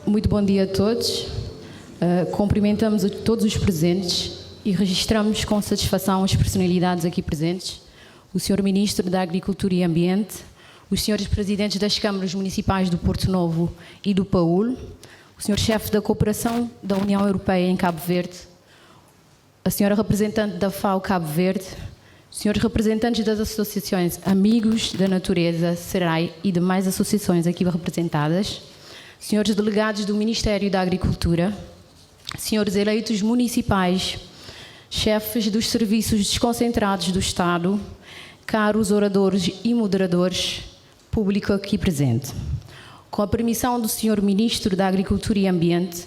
Muito bom dia a todos. Cumprimentamos todos os presentes e registramos com satisfação as personalidades aqui presentes, o Sr. Ministro da Agricultura e Ambiente, os Srs. Presidentes das Câmaras Municipais do Porto Novo e do Paúl, o Sr. Chefe da Cooperação da União Europeia em Cabo Verde, a Sra. Representante da FAO Cabo Verde, Srs. Representantes das associações Amigos da Natureza, SERAI e demais associações aqui representadas, Srs. Delegados do Ministério da Agricultura, Srs. Eleitos municipais, chefes dos serviços desconcentrados do Estado, caros oradores e moderadores, público aqui presente. Com a permissão do Sr. Ministro da Agricultura e Ambiente,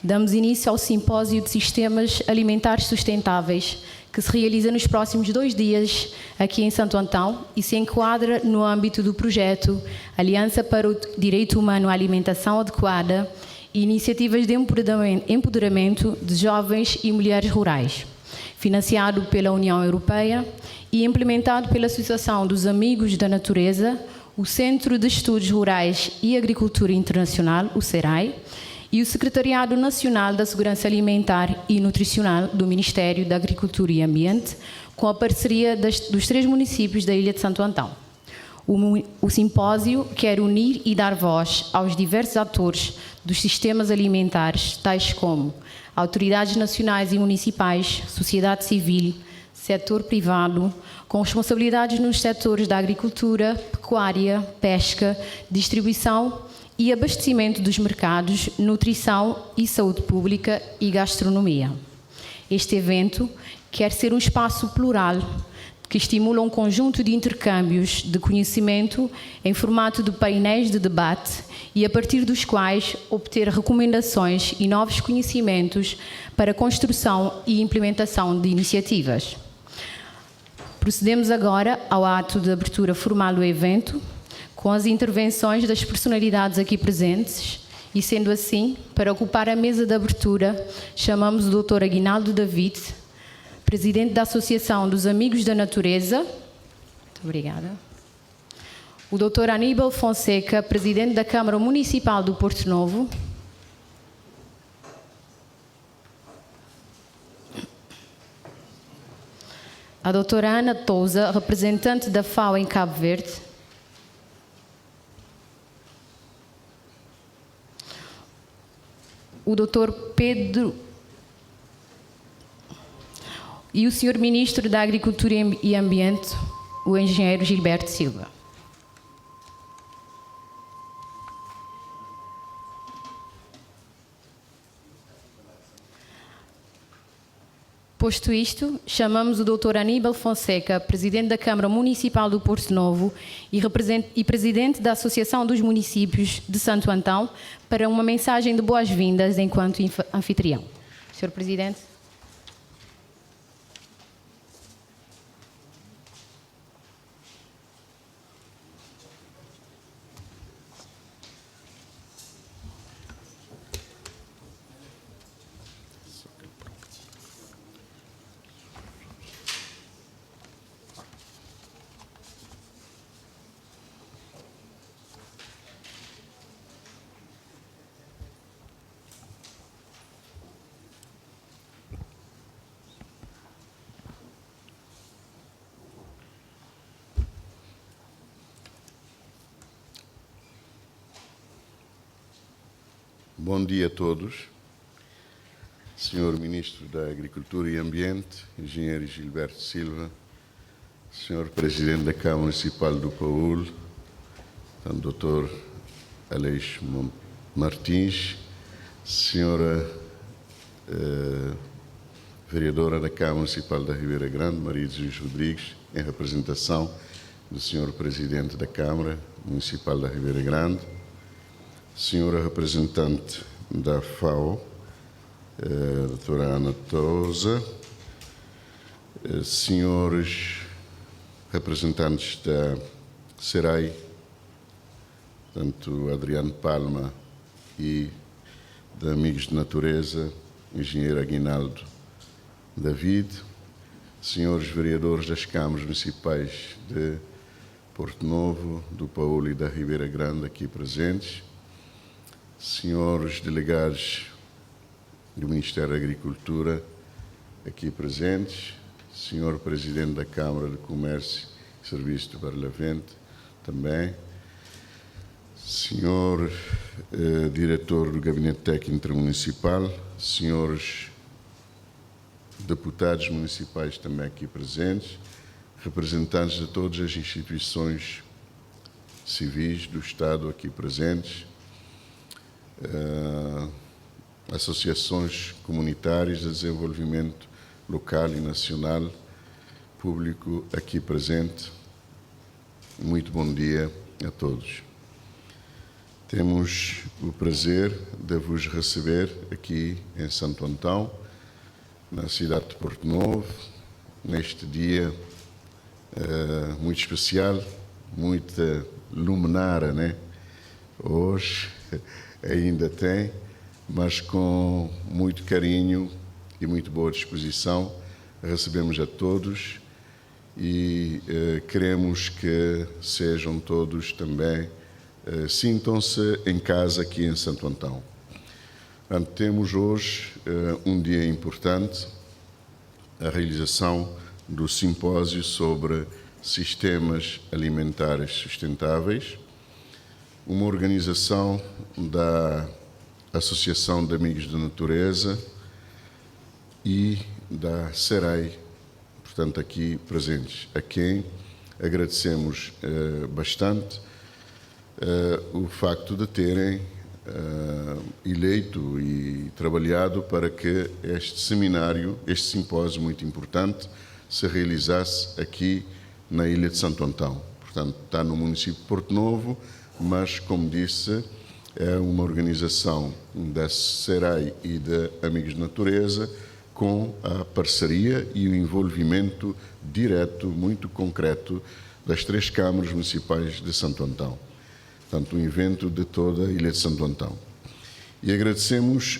damos início ao Simpósio de Sistemas Alimentares Sustentáveis, que se realiza nos próximos 2 dias aqui em Santo Antão e se enquadra no âmbito do projeto Aliança para o Direito Humano à Alimentação Adequada e Iniciativas de Empoderamento de Jovens e Mulheres Rurais, financiado pela União Europeia e implementado pela Associação dos Amigos da Natureza, o Centro de Estudos Rurais e Agricultura Internacional, o SERAI, e o Secretariado Nacional da Segurança Alimentar e Nutricional do Ministério da Agricultura e Ambiente, com a parceria dos 3 municípios da Ilha de Santo Antão. O simpósio quer unir e dar voz aos diversos atores dos sistemas alimentares, tais como autoridades nacionais e municipais, sociedade civil, setor privado, com responsabilidades nos setores da agricultura, pecuária, pesca, distribuição e abastecimento dos mercados, nutrição e saúde pública e gastronomia. Este evento quer ser um espaço plural que estimula um conjunto de intercâmbios de conhecimento em formato de painéis de debate e a partir dos quais obter recomendações e novos conhecimentos para a construção e implementação de iniciativas. Procedemos agora ao ato de abertura formal do evento, com as intervenções das personalidades aqui presentes, e sendo assim, para ocupar a mesa de abertura, chamamos o Dr. Aguinaldo David, Presidente da Associação dos Amigos da Natureza. Muito obrigada. O Dr. Aníbal Fonseca, Presidente da Câmara Municipal do Porto Novo. A doutora Ana Touza, representante da FAO em Cabo Verde. O Dr. Pedro e o Sr. Ministro da Agricultura e Ambiente, o Engenheiro Gilberto Silva. Posto isto, chamamos o Dr. Aníbal Fonseca, Presidente da Câmara Municipal do Porto Novo e Presidente da Associação dos Municípios de Santo Antão, para uma mensagem de boas-vindas enquanto anfitrião. Sr. Presidente. Bom dia a todos. Senhor Ministro da Agricultura e Ambiente, Engenheiro Gilberto Silva, Senhor Presidente da Câmara Municipal do Paúl, Dr. Aleixo Martins, Senhora Vereadora da Câmara Municipal da Ribeira Grande, Maria Jesus Rodrigues, em representação do Senhor Presidente da Câmara Municipal da Ribeira Grande, Senhora Representante da FAO, doutora Ana Touza, senhores representantes da SERAI, tanto Adriano Palma e da Amigos de Natureza, Engenheiro Aguinaldo David, senhores vereadores das câmaras municipais de Porto Novo, do Paúl e da Ribeira Grande aqui presentes, senhores delegados do Ministério da Agricultura aqui presentes, senhor Presidente da Câmara de Comércio e Serviços do Barlavento também, senhor Diretor do Gabinete Técnico Intermunicipal, senhores deputados municipais também aqui presentes, representantes de todas as instituições civis do Estado aqui presentes, associações comunitárias de desenvolvimento local e nacional, público aqui presente. Muito bom dia a todos. Temos o prazer de vos receber aqui em Santo Antão, na cidade de Porto Novo, neste dia muito especial, muita luminária, né? Hoje ainda tem, mas com muito carinho e muito boa disposição, recebemos a todos e queremos que sejam todos também, sintam-se em casa aqui em Santo Antão. Portanto, temos hoje um dia importante, a realização do simpósio sobre sistemas alimentares sustentáveis, uma organização da Associação de Amigos da Natureza e da SERAI, portanto, aqui presentes, a quem agradecemos bastante o facto de terem eleito e trabalhado para que este seminário, este simpósio muito importante, se realizasse aqui na Ilha de Santo Antão. Portanto, está no município de Porto Novo, mas, como disse, é uma organização da SERAI e da Amigos de Natureza, com a parceria e o envolvimento direto, muito concreto, das 3 câmaras municipais de Santo Antão. Portanto, um evento de toda a Ilha de Santo Antão. E agradecemos,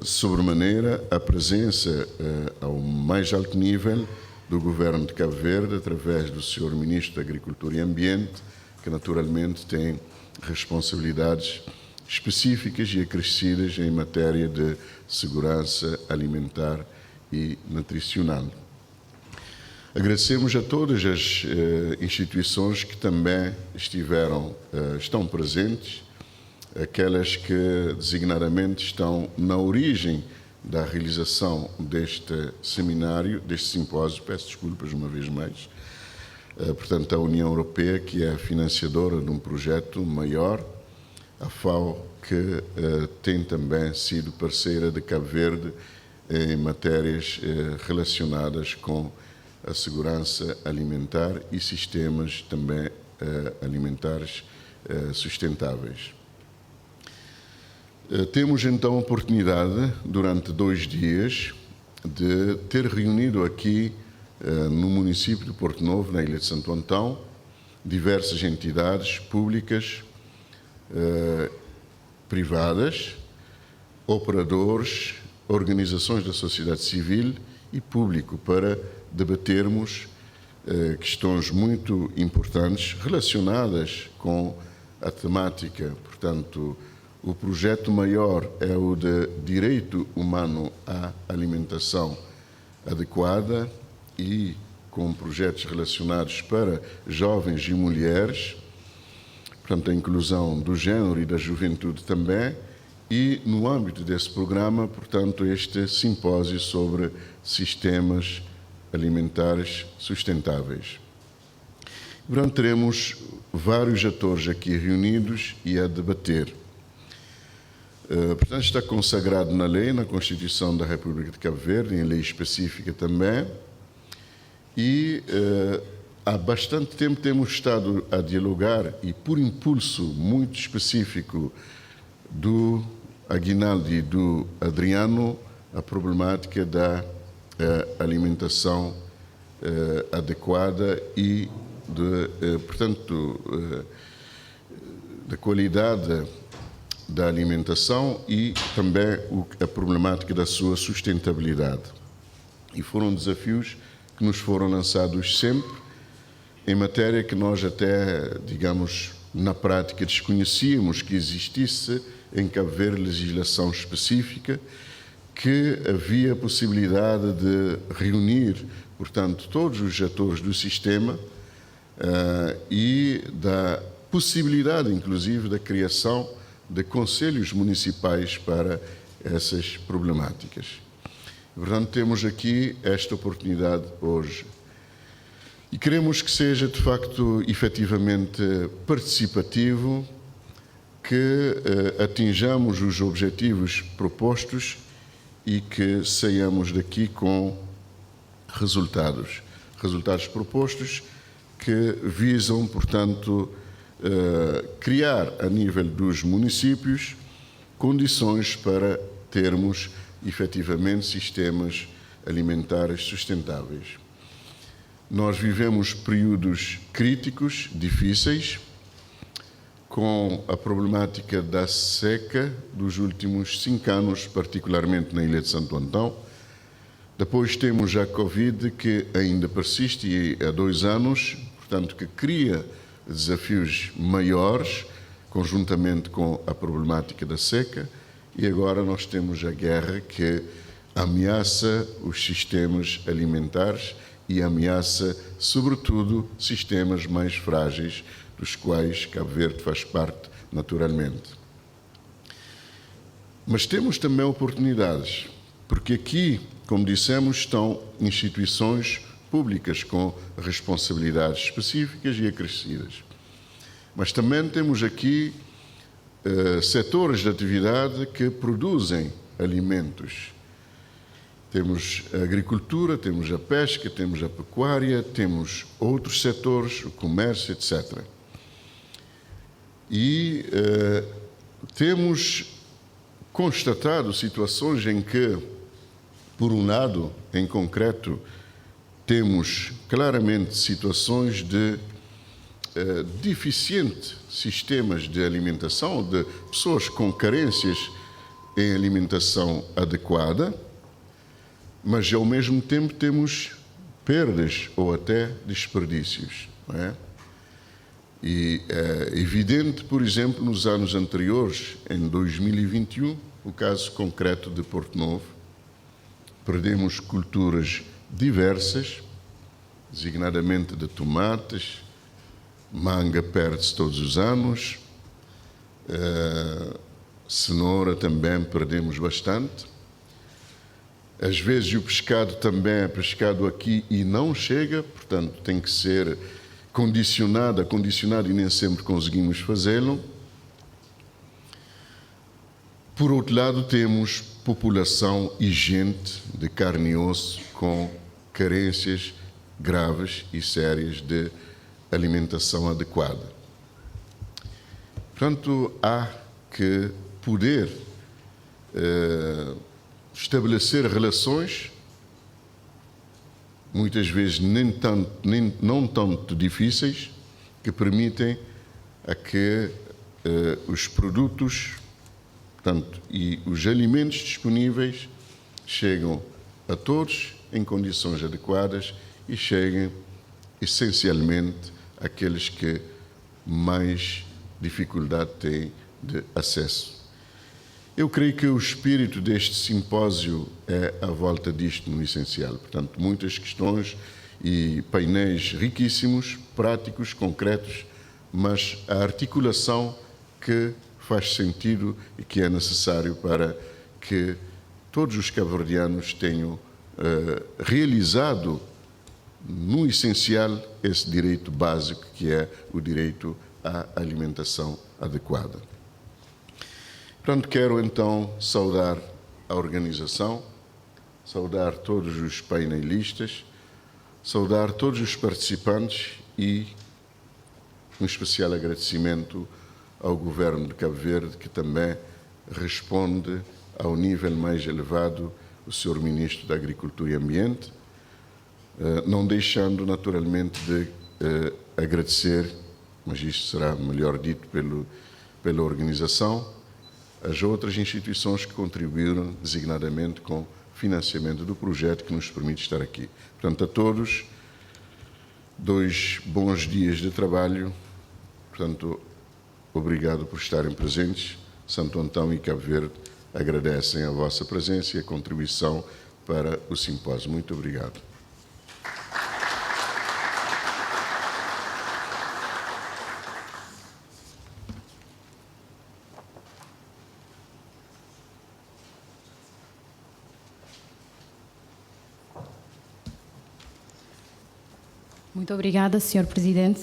sobremaneira, a presença ao mais alto nível do Governo de Cabo Verde, através do Sr. Ministro da Agricultura e Ambiente, que naturalmente tem responsabilidades específicas e acrescidas em matéria de segurança alimentar e nutricional. Agradecemos a todas as instituições que também estão presentes, aquelas que designadamente estão na origem da realização deste seminário, deste simpósio, peço desculpas uma vez mais, portanto, a União Europeia, que é a financiadora de um projeto maior, a FAO, que tem também sido parceira de Cabo Verde em matérias relacionadas com a segurança alimentar e sistemas também alimentares sustentáveis. Temos então a oportunidade, durante 2 dias, de ter reunido aqui no município de Porto Novo, na Ilha de Santo Antão, diversas entidades públicas, privadas, operadores, organizações da sociedade civil e público, para debatermos questões muito importantes relacionadas com a temática. Portanto, o projeto maior é o de direito humano à alimentação adequada e com projetos relacionados para jovens e mulheres, portanto, a inclusão do género e da juventude também, e no âmbito desse programa, portanto, este simpósio sobre sistemas alimentares sustentáveis. Portanto, teremos vários atores aqui reunidos e a debater. Portanto, está consagrado na lei, na Constituição da República de Cabo Verde, em lei específica também, e há bastante tempo temos estado a dialogar, e por impulso muito específico do Aguinaldo e do Adriano, a problemática da alimentação adequada e, portanto, da qualidade da alimentação e também a problemática da sua sustentabilidade. E foram desafios que nos foram lançados sempre, em matéria que nós até, digamos, na prática, desconhecíamos que existisse em Cabo Verde legislação específica, que havia a possibilidade de reunir, portanto, todos os atores do sistema e da possibilidade, inclusive, da criação de conselhos municipais para essas problemáticas. Portanto, temos aqui esta oportunidade hoje. E queremos que seja, de facto, efetivamente participativo, que atinjamos os objetivos propostos e que saiamos daqui com resultados. Resultados propostos que visam, portanto, criar a nível dos municípios condições para termos efetivamente sistemas alimentares sustentáveis. Nós vivemos períodos críticos, difíceis, com a problemática da seca dos últimos 5 anos, particularmente na Ilha de Santo Antão. Depois temos a Covid, que ainda persiste e há 2 anos, portanto, que cria desafios maiores, conjuntamente com a problemática da seca, e agora nós temos a guerra que ameaça os sistemas alimentares e ameaça, sobretudo, sistemas mais frágeis, dos quais Cabo Verde faz parte naturalmente. Mas temos também oportunidades, porque aqui, como dissemos, estão instituições públicas com responsabilidades específicas e acrescidas. Mas também temos aqui setores de atividade que produzem alimentos. Temos a agricultura, temos a pesca, temos a pecuária, temos outros setores, o comércio, etc. E temos constatado situações em que, por um lado, em concreto, temos claramente situações de deficientes sistemas de alimentação, de pessoas com carências em alimentação adequada, mas ao mesmo tempo temos perdas ou até desperdícios, não é? E é evidente, por exemplo, nos anos anteriores, em 2021, o caso concreto de Porto Novo, perdemos culturas diversas, designadamente de tomates, manga perde-se todos os anos, cenoura também perdemos bastante. Às vezes o pescado também é pescado aqui e não chega, portanto tem que ser condicionado e nem sempre conseguimos fazê-lo. Por outro lado, temos população e gente de carne e osso com carências graves e sérias de alimentação adequada. Portanto, há que poder estabelecer relações, muitas vezes não tanto difíceis, que permitem a que os produtos, portanto, e os alimentos disponíveis cheguem a todos em condições adequadas e cheguem essencialmente àqueles que mais dificuldade têm de acesso. Eu creio que o espírito deste simpósio é à volta disto no essencial. Portanto, muitas questões e painéis riquíssimos, práticos, concretos, mas a articulação que faz sentido e que é necessário para que todos os cabo-verdianos tenham realizado no essencial esse direito básico que é o direito à alimentação adequada. Portanto, quero então saudar a organização, saudar todos os painelistas, saudar todos os participantes e um especial agradecimento ao Governo de Cabo Verde, que também responde ao nível mais elevado o Sr. Ministro da Agricultura e Ambiente, não deixando naturalmente de agradecer, mas isto será melhor dito pela organização, as outras instituições que contribuíram designadamente com financiamento do projeto que nos permite estar aqui. Portanto, a todos, 2 bons dias de trabalho, portanto, obrigado por estarem presentes. Santo Antão e Cabo Verde agradecem a vossa presença e a contribuição para o simpósio. Muito obrigado. Muito obrigada, Sr. Presidente.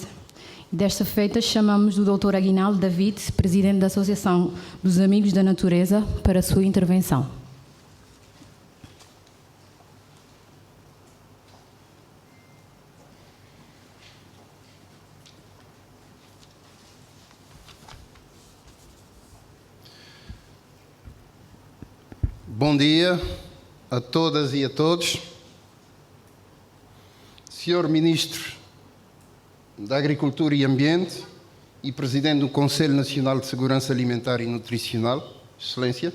Desta feita, chamamos o Dr. Aguinaldo David, Presidente da Associação dos Amigos da Natureza, para a sua intervenção. Bom dia a todas e a todos. Senhor Ministro da Agricultura e Ambiente e Presidente do Conselho Nacional de Segurança Alimentar e Nutricional, Excelência.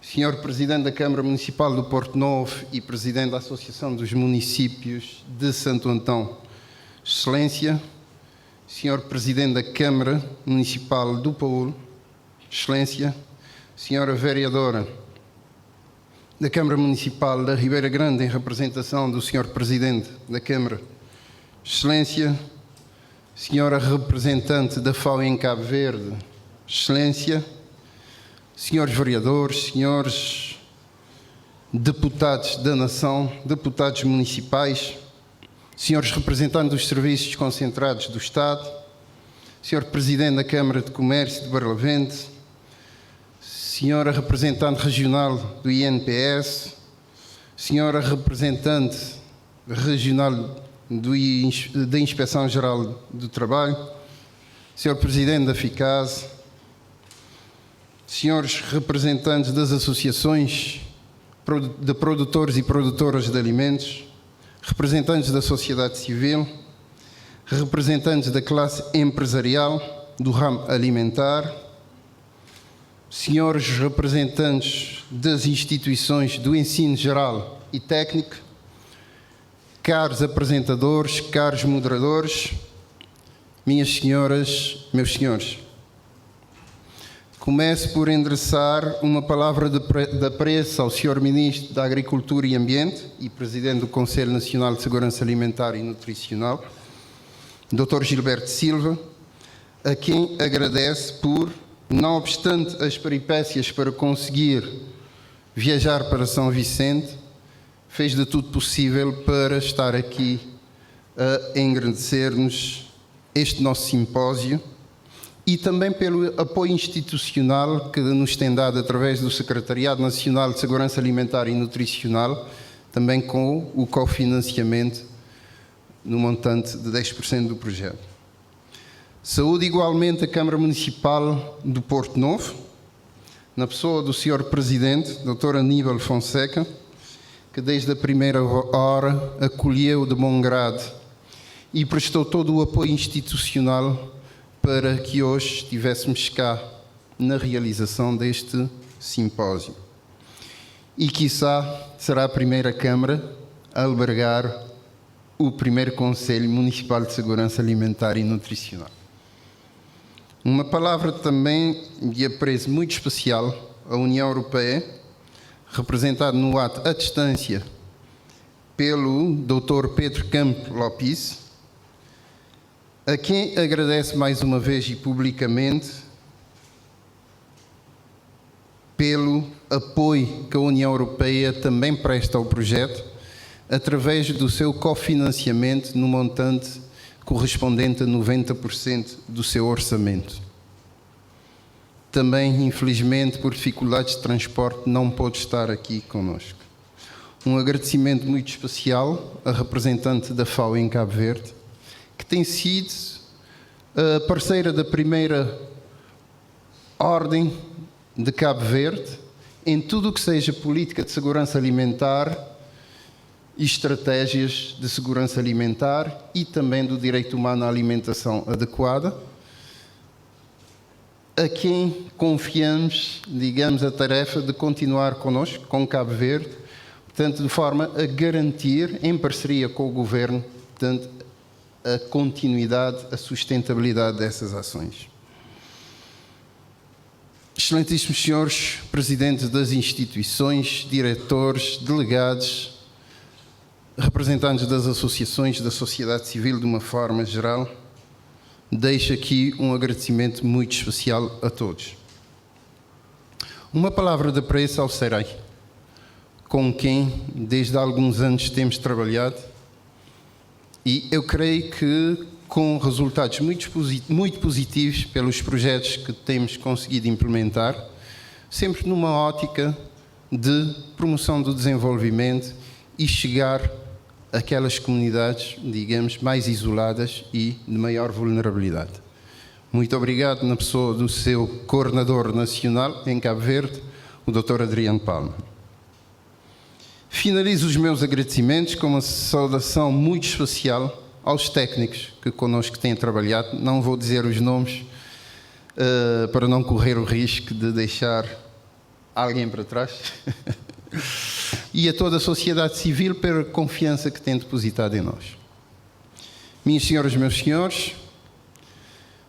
Senhor Presidente da Câmara Municipal do Porto Novo e Presidente da Associação dos Municípios de Santo Antão, Excelência. Senhor Presidente da Câmara Municipal do Paulo, Excelência. Senhora Vereadora da Câmara Municipal da Ribeira Grande, em representação do Senhor Presidente da Câmara, Excelência, Senhora Representante da FAO em Cabo Verde, Excelência, Senhores Vereadores, Senhores Deputados da Nação, Deputados Municipais, Senhores Representantes dos Serviços Concentrados do Estado, Senhor Presidente da Câmara de Comércio de Barlavento, Senhora Representante Regional do INPS, Senhora Representante Regional da Inspeção-Geral do Trabalho, Senhor Presidente da FICAS, Senhores Representantes das Associações de Produtores e Produtoras de Alimentos, representantes da sociedade civil, representantes da classe empresarial do ramo alimentar, senhores representantes das instituições do ensino geral e técnico, caros apresentadores, caros moderadores, minhas senhoras, meus senhores. Começo por endereçar uma palavra de apreço ao Sr. Ministro da Agricultura e Ambiente e Presidente do Conselho Nacional de Segurança Alimentar e Nutricional, Dr. Gilberto Silva, a quem agradece por, não obstante as peripécias para conseguir viajar para São Vicente, fez de tudo possível para estar aqui a engrandecer-nos este nosso simpósio e também pelo apoio institucional que nos tem dado através do Secretariado Nacional de Segurança Alimentar e Nutricional, também com o cofinanciamento no montante de 10% do projeto. Saúde igualmente a Câmara Municipal do Porto Novo, na pessoa do Sr. Presidente, Dr. Aníbal Fonseca, que desde a primeira hora acolheu de bom grado e prestou todo o apoio institucional para que hoje estivéssemos cá na realização deste simpósio. E, quiçá, será a primeira Câmara a albergar o primeiro Conselho Municipal de Segurança Alimentar e Nutricional. Uma palavra também de apreço muito especial à União Europeia, representada no ato à distância pelo Dr. Pedro Campo Lopes, a quem agradece mais uma vez e publicamente pelo apoio que a União Europeia também presta ao projeto, através do seu cofinanciamento no montante correspondente a 90% do seu orçamento. Também, infelizmente, por dificuldades de transporte, não pôde estar aqui conosco. Um agradecimento muito especial à representante da FAO em Cabo Verde, que tem sido a parceira da primeira ordem de Cabo Verde em tudo o que seja política de segurança alimentar e estratégias de segurança alimentar e também do direito humano à alimentação adequada, a quem confiamos, digamos, a tarefa de continuar connosco, com Cabo Verde, portanto, de forma a garantir, em parceria com o Governo, portanto, a continuidade, a sustentabilidade dessas ações. excelentíssimos senhores presidentes das instituições, diretores, delegados, representantes das associações da sociedade civil de uma forma geral, deixo aqui um agradecimento muito especial a todos. Uma palavra de apreço ao SERAI, com quem desde há alguns anos temos trabalhado, e eu creio que com resultados muito positivos pelos projetos que temos conseguido implementar, sempre numa ótica de promoção do desenvolvimento e chegar àquelas comunidades, digamos, mais isoladas e de maior vulnerabilidade. Muito obrigado na pessoa do seu coordenador nacional em Cabo Verde, o Dr. Adriano Palma. Finalizo os meus agradecimentos com uma saudação muito especial aos técnicos que connosco têm trabalhado. Não vou dizer os nomes para não correr o risco de deixar alguém para trás. E a toda a sociedade civil pela confiança que tem depositado em nós. Minhas senhoras e meus senhores,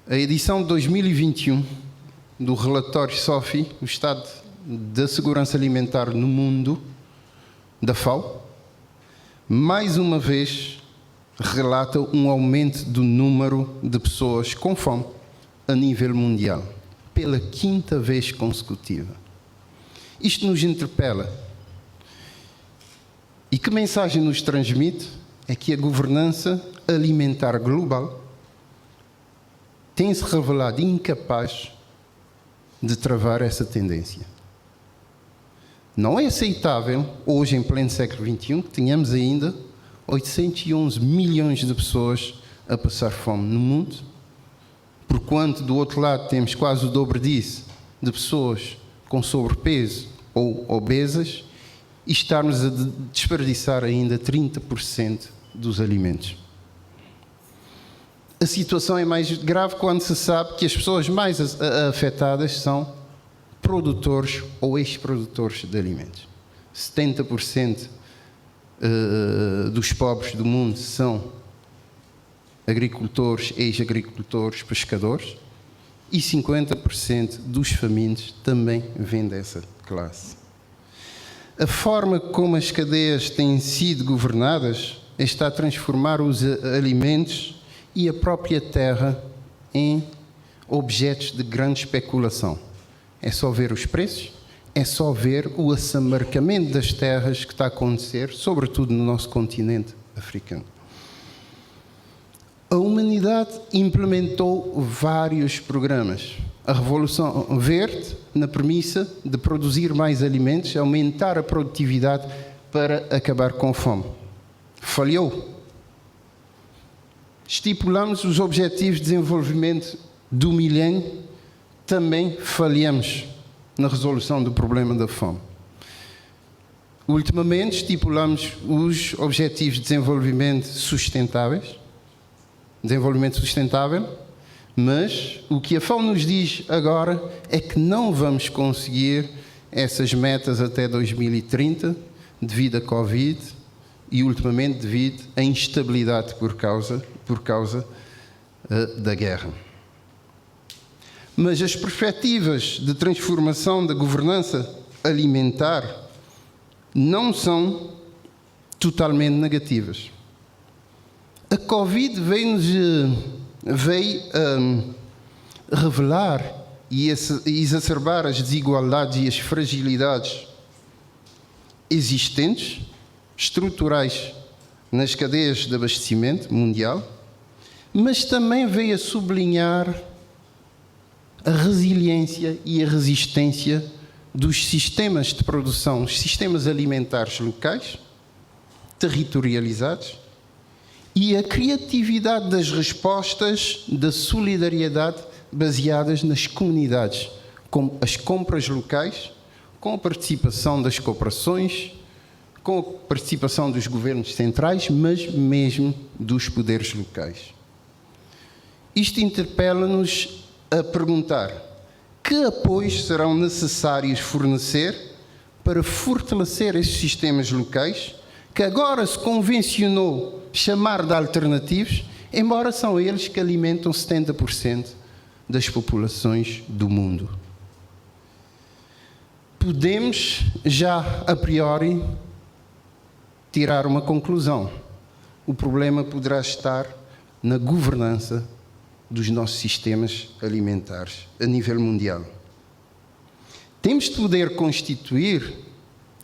a edição de 2021 do relatório SOFI, o Estado da Segurança Alimentar no Mundo, da FAO, mais uma vez relata um aumento do número de pessoas com fome a nível mundial, pela 5ª vez consecutiva. Isto nos interpela. E que mensagem nos transmite? É que a governança alimentar global tem-se revelado incapaz de travar essa tendência. Não é aceitável, hoje em pleno século XXI, que tenhamos ainda 811 milhões de pessoas a passar fome no mundo, porquanto do outro lado temos quase o dobro disso de pessoas com sobrepeso ou obesas e estarmos a desperdiçar ainda 30% dos alimentos. A situação é mais grave quando se sabe que as pessoas mais afetadas são produtores ou ex-produtores de alimentos. 70% dos pobres do mundo são agricultores, ex-agricultores, pescadores, e 50% dos famintos também vêm dessa classe. A forma como as cadeias têm sido governadas está a transformar os alimentos e a própria terra em objetos de grande especulação. É só ver os preços, é só ver o assamarcamento das terras que está a acontecer, sobretudo no nosso continente africano. A humanidade implementou vários programas. A Revolução Verde, na premissa de produzir mais alimentos, aumentar a produtividade para acabar com a fome. Falhou. Estipulamos os Objetivos de Desenvolvimento do Milénio, também falhamos na resolução do problema da fome. Ultimamente, estipulamos os Objetivos de Desenvolvimento Sustentáveis, mas o que a FAO nos diz agora é que não vamos conseguir essas metas até 2030 devido à Covid e, ultimamente, devido à instabilidade por causa da guerra. Mas as perspectivas de transformação da governança alimentar não são totalmente negativas. A Covid veio revelar e exacerbar as desigualdades e as fragilidades existentes, estruturais, nas cadeias de abastecimento mundial, mas também veio a sublinhar a resiliência e a resistência dos sistemas de produção, os sistemas alimentares locais, territorializados, e a criatividade das respostas da solidariedade baseadas nas comunidades, como as compras locais, com a participação das cooperações, com a participação dos governos centrais, mas mesmo dos poderes locais. Isto interpela-nos a perguntar: que apoios serão necessários fornecer para fortalecer estes sistemas locais, que agora se convencionou chamar de alternativos, embora são eles que alimentam 70% das populações do mundo? podemos já a priori tirar uma conclusão. O problema poderá estar na governança dos nossos sistemas alimentares a nível mundial. Temos de poder constituir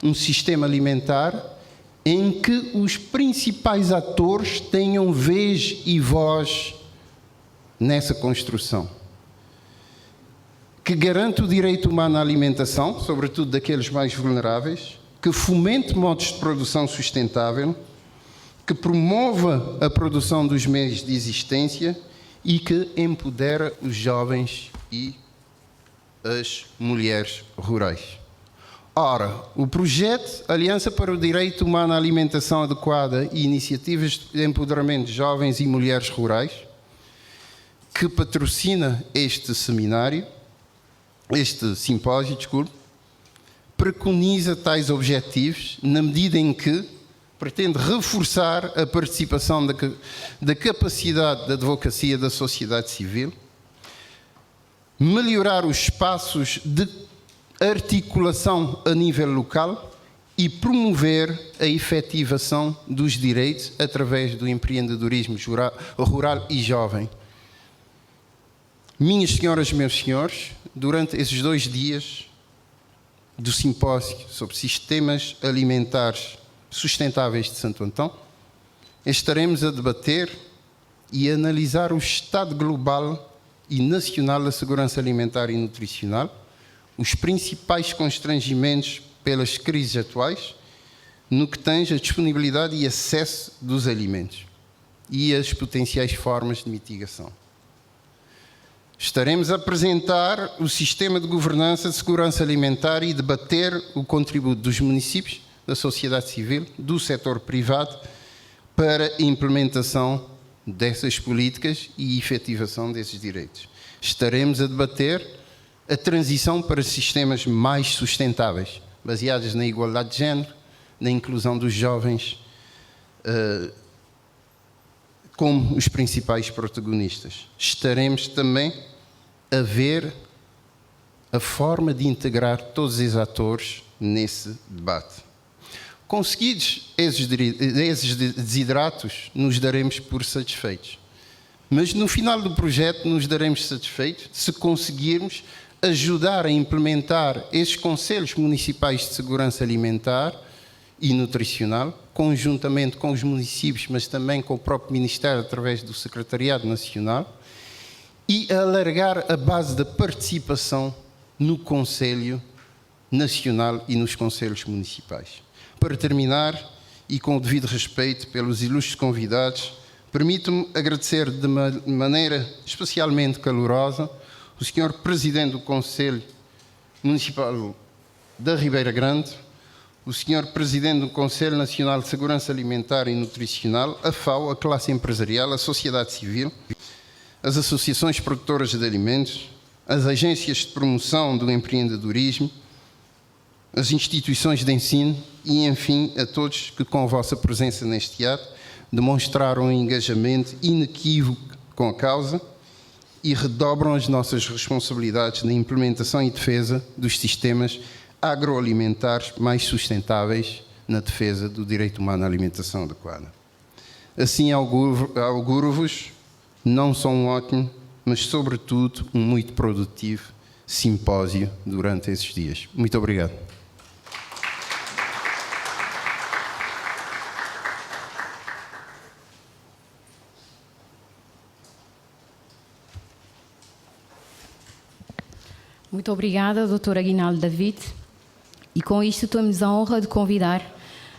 um sistema alimentar em que os principais atores tenham vez e voz nessa construção, que garante o direito humano à alimentação, sobretudo daqueles mais vulneráveis, que fomente modos de produção sustentável, que promova a produção dos meios de existência e que empodera os jovens e as mulheres rurais. Ora, o projeto Aliança para o Direito Humano à Alimentação Adequada e Iniciativas de Empoderamento de Jovens e Mulheres Rurais, que patrocina este seminário, este simpósio, preconiza tais objetivos na medida em que pretende reforçar a participação da capacidade de advocacia da sociedade civil, melhorar os espaços de articulação a nível local e promover a efetivação dos direitos através do empreendedorismo rural e jovem. Minhas senhoras e meus senhores, durante esses 2 dias do simpósio sobre sistemas alimentares sustentáveis de Santo Antão, estaremos a debater e analisar o estado global e nacional da segurança alimentar e nutricional, os principais constrangimentos pelas crises atuais, no que tange a disponibilidade e acesso dos alimentos e as potenciais formas de mitigação. Estaremos a apresentar o sistema de governança de segurança alimentar e debater o contributo dos municípios, da sociedade civil, do setor privado para a implementação dessas políticas e efetivação desses direitos. Estaremos a debater a transição para sistemas mais sustentáveis, baseados na igualdade de género, na inclusão dos jovens como os principais protagonistas. Estaremos também a ver a forma de integrar todos os atores nesse debate. Conseguidos esses desideratos, nos daremos por satisfeitos. Mas no final do projeto nos daremos satisfeitos se conseguirmos ajudar a implementar esses conselhos municipais de segurança alimentar e nutricional, conjuntamente com os municípios, mas também com o próprio Ministério, através do Secretariado Nacional, e alargar a base da participação no Conselho Nacional e nos Conselhos Municipais. Para terminar, e com o devido respeito pelos ilustres convidados, permito-me agradecer de maneira especialmente calorosa o Sr. Presidente do Conselho Municipal da Ribeira Grande, o Sr. Presidente do Conselho Nacional de Segurança Alimentar e Nutricional, a FAO, a classe empresarial, a sociedade civil, as associações produtoras de alimentos, as agências de promoção do empreendedorismo, as instituições de ensino e, enfim, a todos que, com a vossa presença neste ato, demonstraram um engajamento inequívoco com a causa e redobram as nossas responsabilidades na implementação e defesa dos sistemas agroalimentares mais sustentáveis na defesa do direito humano à alimentação adequada. Assim, auguro-vos não só um ótimo, mas, sobretudo, um muito produtivo simpósio durante esses dias. Muito obrigado. Muito obrigada, doutora Aguinaldo David. E com isto temos a honra de convidar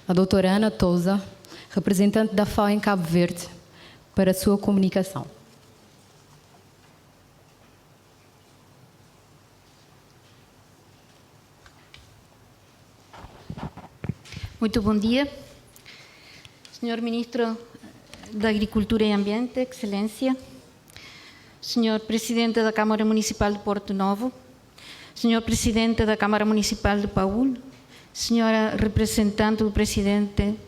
a doutora Ana Touza, representante da FAO em Cabo Verde, para a sua comunicação. Muito bom dia. Senhor Ministro da Agricultura e Ambiente, Excelência, Senhor Presidente da Câmara Municipal de Porto Novo, Senhor Presidente da Câmara Municipal de Paúl, Senhora Representante do Presidente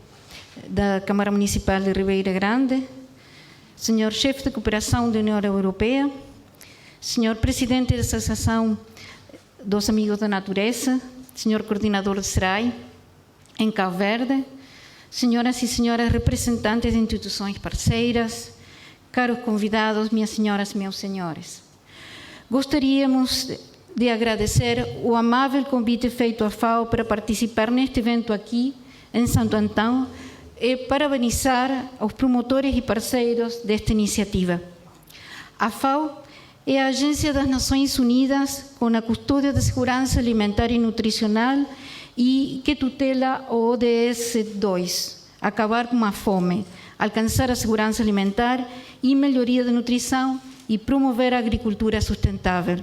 da Câmara Municipal de Ribeira Grande, Senhor Chefe de Cooperação da União Europeia, Senhor Presidente da Associação dos Amigos da Natureza, senhor coordenador do SERAI, em Cabo Verde, senhoras e senhores representantes de instituições parceiras, caros convidados, minhas senhoras e meus senhores. Gostaríamos de agradecer o amável convite feito à FAO para participar neste evento aqui, em Santo Antão, e parabenizar aos promotores e parceiros desta iniciativa. A FAO é a Agência das Nações Unidas com a custódia da segurança alimentar e nutricional e que tutela o ODS 2, acabar com a fome, alcançar a segurança alimentar e melhoria da nutrição e promover a agricultura sustentável.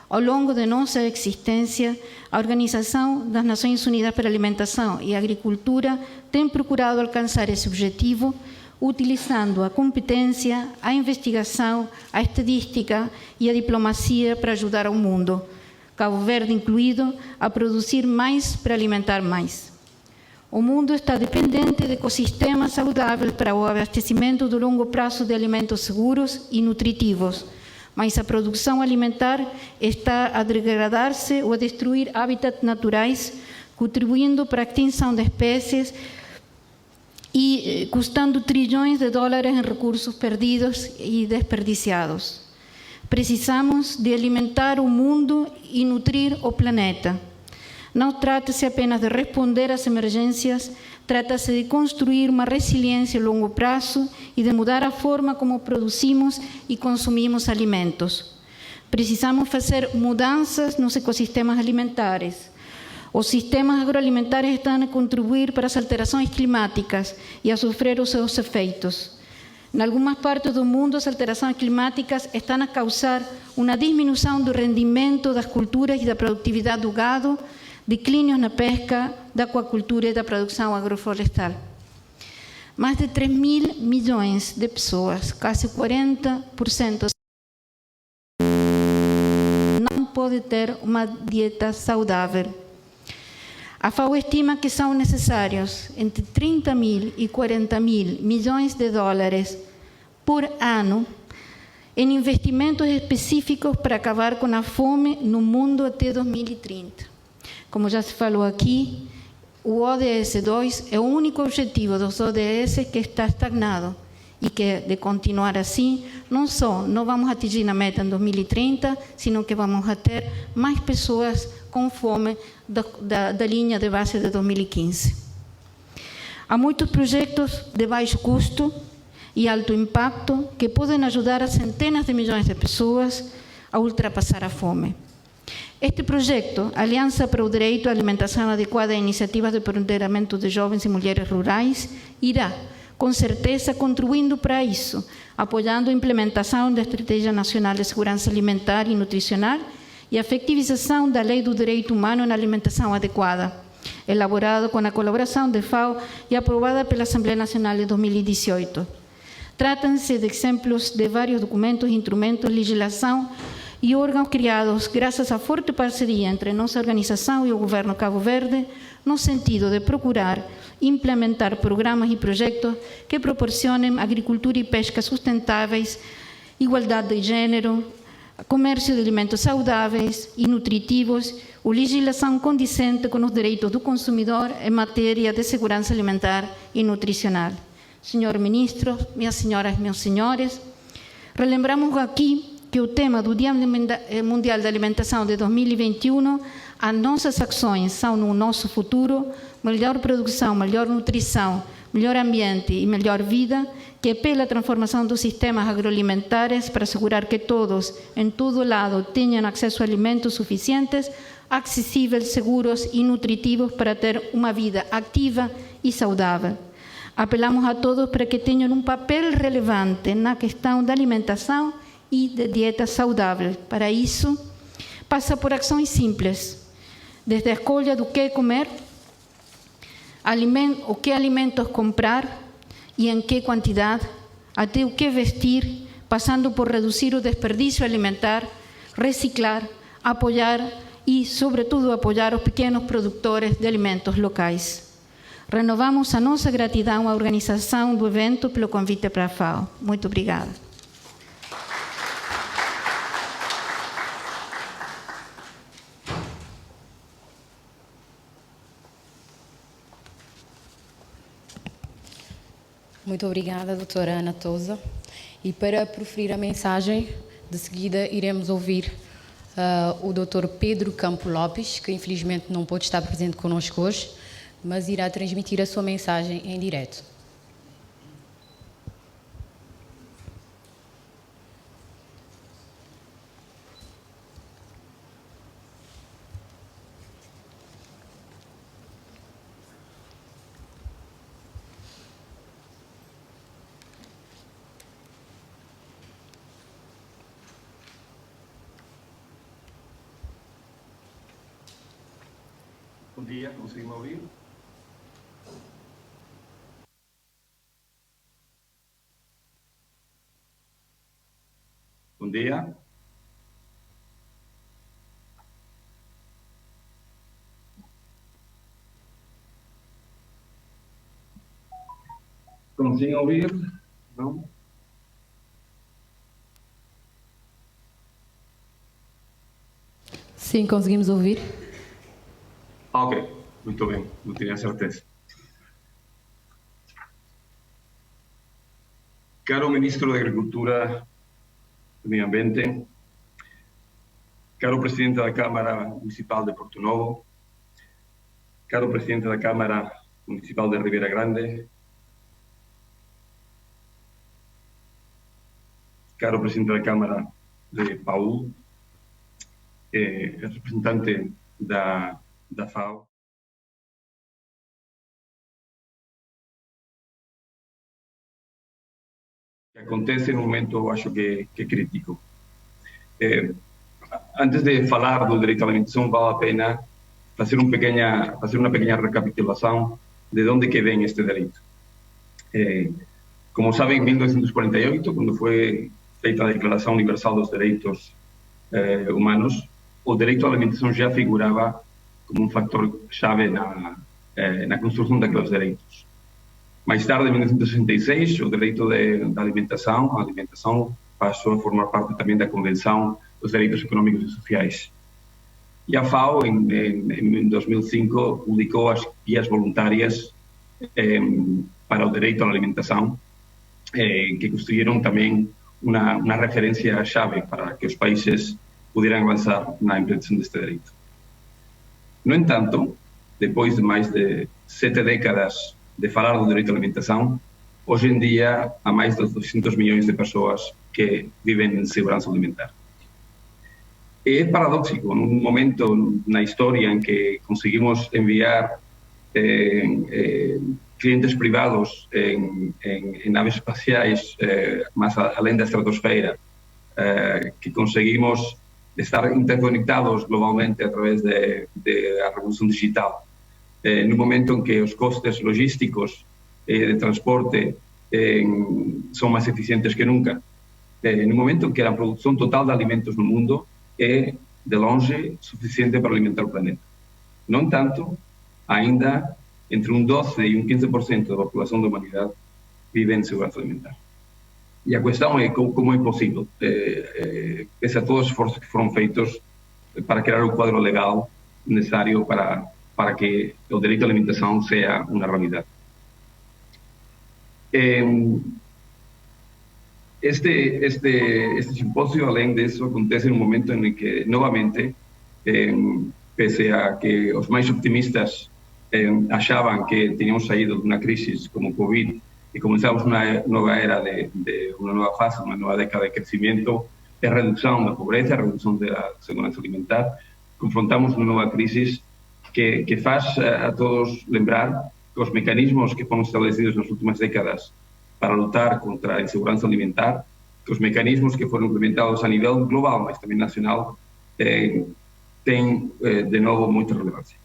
Ao longo de nossa existência, a Organização das Nações Unidas para a Alimentação e Agricultura tem procurado alcançar esse objetivo utilizando a competência, a investigação, a estadística e a diplomacia para ajudar o mundo, Cabo Verde incluído, a produzir mais para alimentar mais. O mundo está dependente de ecossistemas saudáveis para o abastecimento do longo prazo de alimentos seguros e nutritivos, mas a produção alimentar está a degradar-se ou a destruir hábitats naturais, contribuindo para a extinção de espécies e custando trilhões de dólares em recursos perdidos e desperdiciados. Precisamos de alimentar o mundo e nutrir o planeta. Não trata-se apenas de responder às emergências, trata-se de construir uma resiliência a longo prazo e de mudar a forma como produzimos e consumimos alimentos. Precisamos fazer mudanças nos ecossistemas alimentares. Os sistemas agroalimentares estão a contribuir para as alterações climáticas e a sofrer os seus efeitos. Em algumas partes do mundo, as alterações climáticas estão a causar uma diminuição do rendimento das culturas e da produtividade do gado, declínios na pesca, da aquacultura e da produção agroflorestal. Mais de 3.000 milhões de pessoas, quase 40%, não podem ter uma dieta saudável. A FAO estima que são necessários entre 30.000 e 40.000 milhões de dólares por ano em investimentos específicos para acabar com a fome no mundo até 2030. Como já se falou aqui, o ODS 2 é o único objetivo dos ODS que está estagnado e que, de continuar assim, não só não vamos atingir a meta em 2030, sino que vamos a ter mais pessoas com fome da linha de base de 2015. Há muitos projetos de baixo custo e alto impacto que podem ajudar a centenas de milhões de pessoas a ultrapassar a fome. Este projeto, Aliança para o Direito à Alimentação Adequada e Iniciativas de Empoderamento de Jovens e Mulheres Rurais, irá, com certeza, contribuindo para isso, apoiando a implementação da Estratégia Nacional de Segurança Alimentar e Nutricional e a efetivização da Lei do Direito Humano na Alimentação Adequada, elaborada com a colaboração da FAO e aprovada pela Assembleia Nacional de 2018. Tratam-se de exemplos de vários documentos, instrumentos, legislação e órgãos criados graças à forte parceria entre nossa organização e o governo Cabo Verde, no sentido de procurar implementar programas e projetos que proporcionem agricultura e pesca sustentáveis, igualdade de gênero, comércio de alimentos saudáveis e nutritivos, ou legislação condizente com os direitos do consumidor em matéria de segurança alimentar e nutricional. Senhor Ministro, minhas senhoras e meus senhores, relembramos aqui que o tema do Dia Mundial da Alimentação de 2021, as nossas ações são no nosso futuro, melhor produção, melhor nutrição, melhor ambiente e melhor vida, que pela transformação dos sistemas agroalimentares para assegurar que todos, em todo lado, tenham acesso a alimentos suficientes, acessíveis, seguros e nutritivos para ter uma vida ativa e saudável. Apelamos a todos para que tenham um papel relevante na questão da alimentação e de dieta saudável. Para isso, passa por ações simples, desde a escolha do que comer, o que alimentos comprar e em que quantidade, até o que vestir, passando por reduzir o desperdício alimentar, reciclar, apoiar e, sobretudo, apoiar os pequenos produtores de alimentos locais. Renovamos a nossa gratidão à organização do evento pelo convite para a FAO. Muito obrigada. Muito obrigada, doutora Ana Tosa. E para proferir a mensagem, de seguida iremos ouvir o doutor Pedro Campo Lopes, que infelizmente não pôde estar presente connosco hoje, mas irá transmitir a sua mensagem em direto. Bom dia, conseguem-me ouvir? Bom dia. Conseguem ouvir? Não? Sim, conseguimos ouvir. Ok, muito bem, não tinha certeza. Caro Ministro da Agricultura e Meio Ambiente, caro Presidente da Câmara Municipal de Porto Novo, caro Presidente da Câmara Municipal de Ribeira Grande, caro Presidente da Câmara de Paúl, representante da FAO, que acontece num momento, eu acho que é crítico. Antes de falar do direito à alimentação, vale a pena fazer uma pequena recapitulação de onde que vem este direito. Como sabem, em 1948, quando foi feita a Declaração Universal dos Direitos Humanos, o direito à alimentação já figurava como um fator-chave na construção daqueles direitos. Mais tarde, em 1966, o direito da alimentação, a alimentação passou a formar parte também da Convenção dos Direitos Econômicos e Sociais. E a FAO, em 2005, publicou as guias voluntárias para o direito à alimentação, que constituíram também uma referência-chave para que os países pudieran avançar na implementação deste direito. No entanto, depois de mais de 7 décadas de falar do direito à alimentação, hoje em dia há mais de 200 milhões de pessoas que vivem em segurança alimentar. É paradójico, num momento na história em que conseguimos enviar clientes privados em naves espaciais, mais além da estratosfera, que conseguimos estar interconectados globalmente através da revolução digital, no momento em que os custos logísticos de transporte são mais eficientes que nunca, no momento em que a produção total de alimentos no mundo é, de longe, suficiente para alimentar o planeta. No entanto, ainda entre um 12% e um 15% da população da humanidade vive em segurança alimentar. E a questão é como é possível, pese a todos os esforços que foram feitos para criar o quadro legal necessário para que o direito à alimentação seja uma realidade. Este simpósio, além disso, acontece em um momento em que, novamente, pese a que os mais optimistas achavam que tínhamos saído de uma crise como o Covid e começamos uma nova era de uma nova fase, uma nova década de crescimento, de redução da pobreza, redução da segurança alimentar, confrontamos uma nova crise que faz a todos lembrar que os mecanismos que foram estabelecidos nas últimas décadas para lutar contra a insegurança alimentar, que os mecanismos que foram implementados a nível global, mas também nacional, têm, de novo, muita relevância.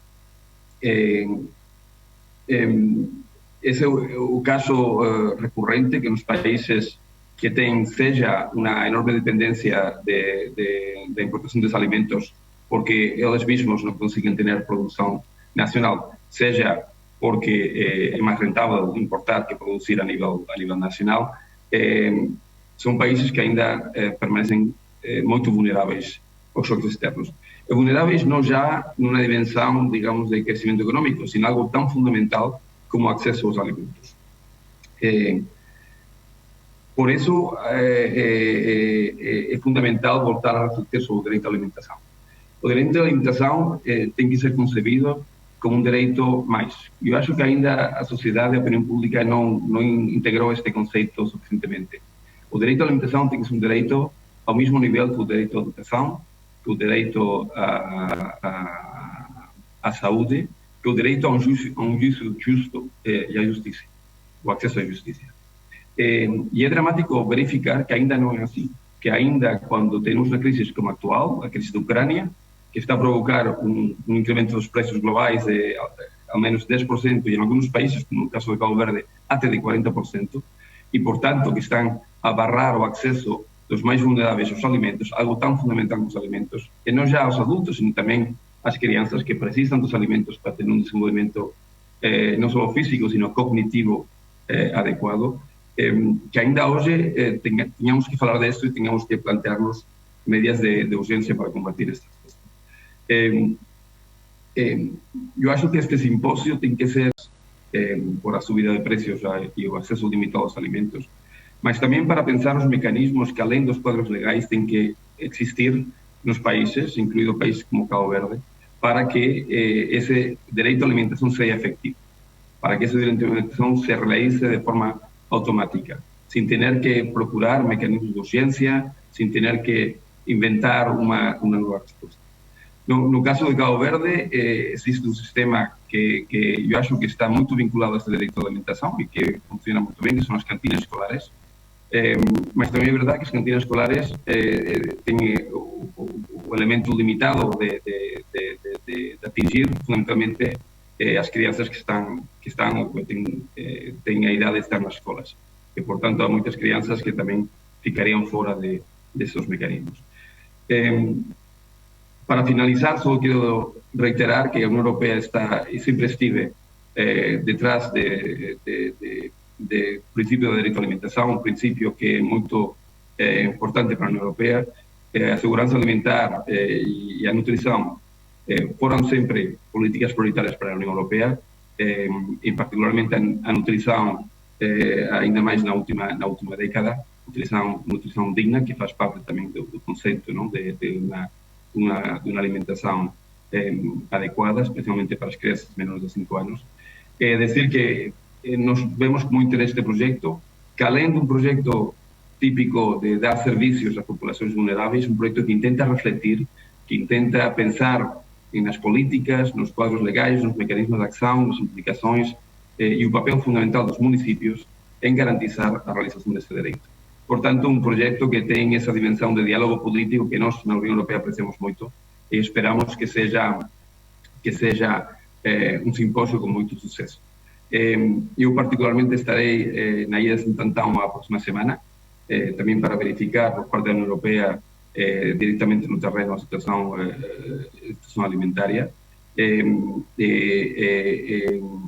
Esse é o caso recorrente que nos países que têm, seja uma enorme dependência da importação dos alimentos, porque eles mesmos não conseguem ter produção nacional, seja porque é mais rentável importar que produzir a nível nacional, são países que ainda permanecem muito vulneráveis aos choques externos. E vulneráveis não já numa dimensão, digamos, de crescimento econômico, sino algo tão fundamental como o acesso aos alimentos. Por isso, é fundamental voltar a refletir sobre o direito à alimentação. O direito à alimentação tem que ser concebido como um direito mais. Eu acho que ainda a sociedade e a opinião pública não integrou este conceito suficientemente. O direito à alimentação tem que ser um direito ao mesmo nível que o direito à educação, que o direito à saúde, que o direito a um juízo justo e à justiça, o acesso à justiça. E é dramático verificar que ainda não é assim, que ainda quando temos uma crise como a atual, a crise da Ucrânia, que está a provocar um incremento dos preços globais de ao menos 10% e em alguns países, como no caso de Cabo Verde, até de 40%, e, portanto, que estão a barrar o acesso dos mais vulneráveis aos alimentos, algo tão fundamental como os alimentos, e não já aos adultos, sino também às crianças que precisam dos alimentos para ter um desenvolvimento não só físico, sino cognitivo adequado, que ainda hoje tínhamos que falar disso e tínhamos que plantearnos medidas de urgência para combater estas coisas. Eu acho que este simpósio tem que ser por a subida de preços e o acesso limitado aos alimentos, mas também para pensar os mecanismos que, além dos quadros legais, têm que existir nos países, incluído países como Cabo Verde, para que esse direito à alimentação seja efetivo, para que esse direito à alimentação se realize de forma automática, sem ter que procurar mecanismos de urgência, sem ter que inventar uma nova resposta. No caso de Cabo Verde, existe um sistema que eu acho que está muito vinculado a este direito à alimentação e que funciona muito bem, que são as cantinas escolares. Mas também é verdade que as cantinas escolares têm o elemento limitado de atingir fundamentalmente as crianças que têm a idade de estar nas escolas. E, portanto, há muitas crianças que também ficariam fora desses mecanismos. Para finalizar, só quero reiterar que a União Europeia está e sempre estive detrás do princípio do direito à alimentação, um princípio que é muito importante para a União Europeia. A segurança alimentar e a nutrição foram sempre políticas prioritárias para a União Europeia, e particularmente a nutrição, ainda mais na última década, nutrição digna, que faz parte também do conceito, não, de uma alimentação adequada, especialmente para as crianças menores de 5 anos. É dizer que nós vemos com muito interesse este projeto, que além de um projeto típico de dar serviços às populações vulneráveis, um projeto que intenta refletir, que intenta pensar nas políticas, nos quadros legais, nos mecanismos de ação, nas implicações e o papel fundamental dos municípios em garantizar a realização desse direito. Portanto, um projeto que tem essa dimensão de diálogo político que nós, na União Europeia, apreciamos muito e esperamos que seja um simpósio com muito sucesso. Eu, particularmente, estarei na ilha de Santantão a próxima semana, também para verificar, por parte da União Europeia, diretamente no terreno, a situação alimentária.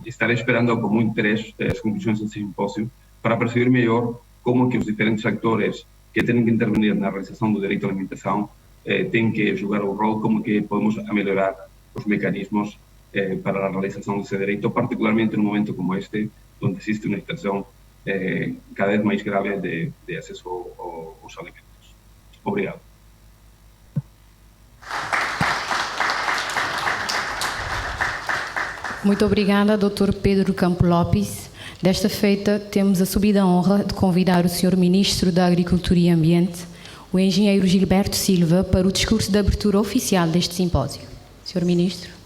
Estarei esperando com muito interesse as conclusões desse simpósio para perceber melhor como que os diferentes actores que têm que intervenir na realização do direito à alimentação têm que jogar o rol, como que podemos melhorar os mecanismos para a realização desse direito, particularmente num momento como este, onde existe uma situação cada vez mais grave de acesso aos alimentos. Obrigado. Muito obrigada, Dr. Pedro Campo Lopes. Desta feita, temos a subida honra de convidar o Sr. Ministro da Agricultura e Ambiente, o engenheiro Gilberto Silva, para o discurso de abertura oficial deste simpósio. Sr. Ministro.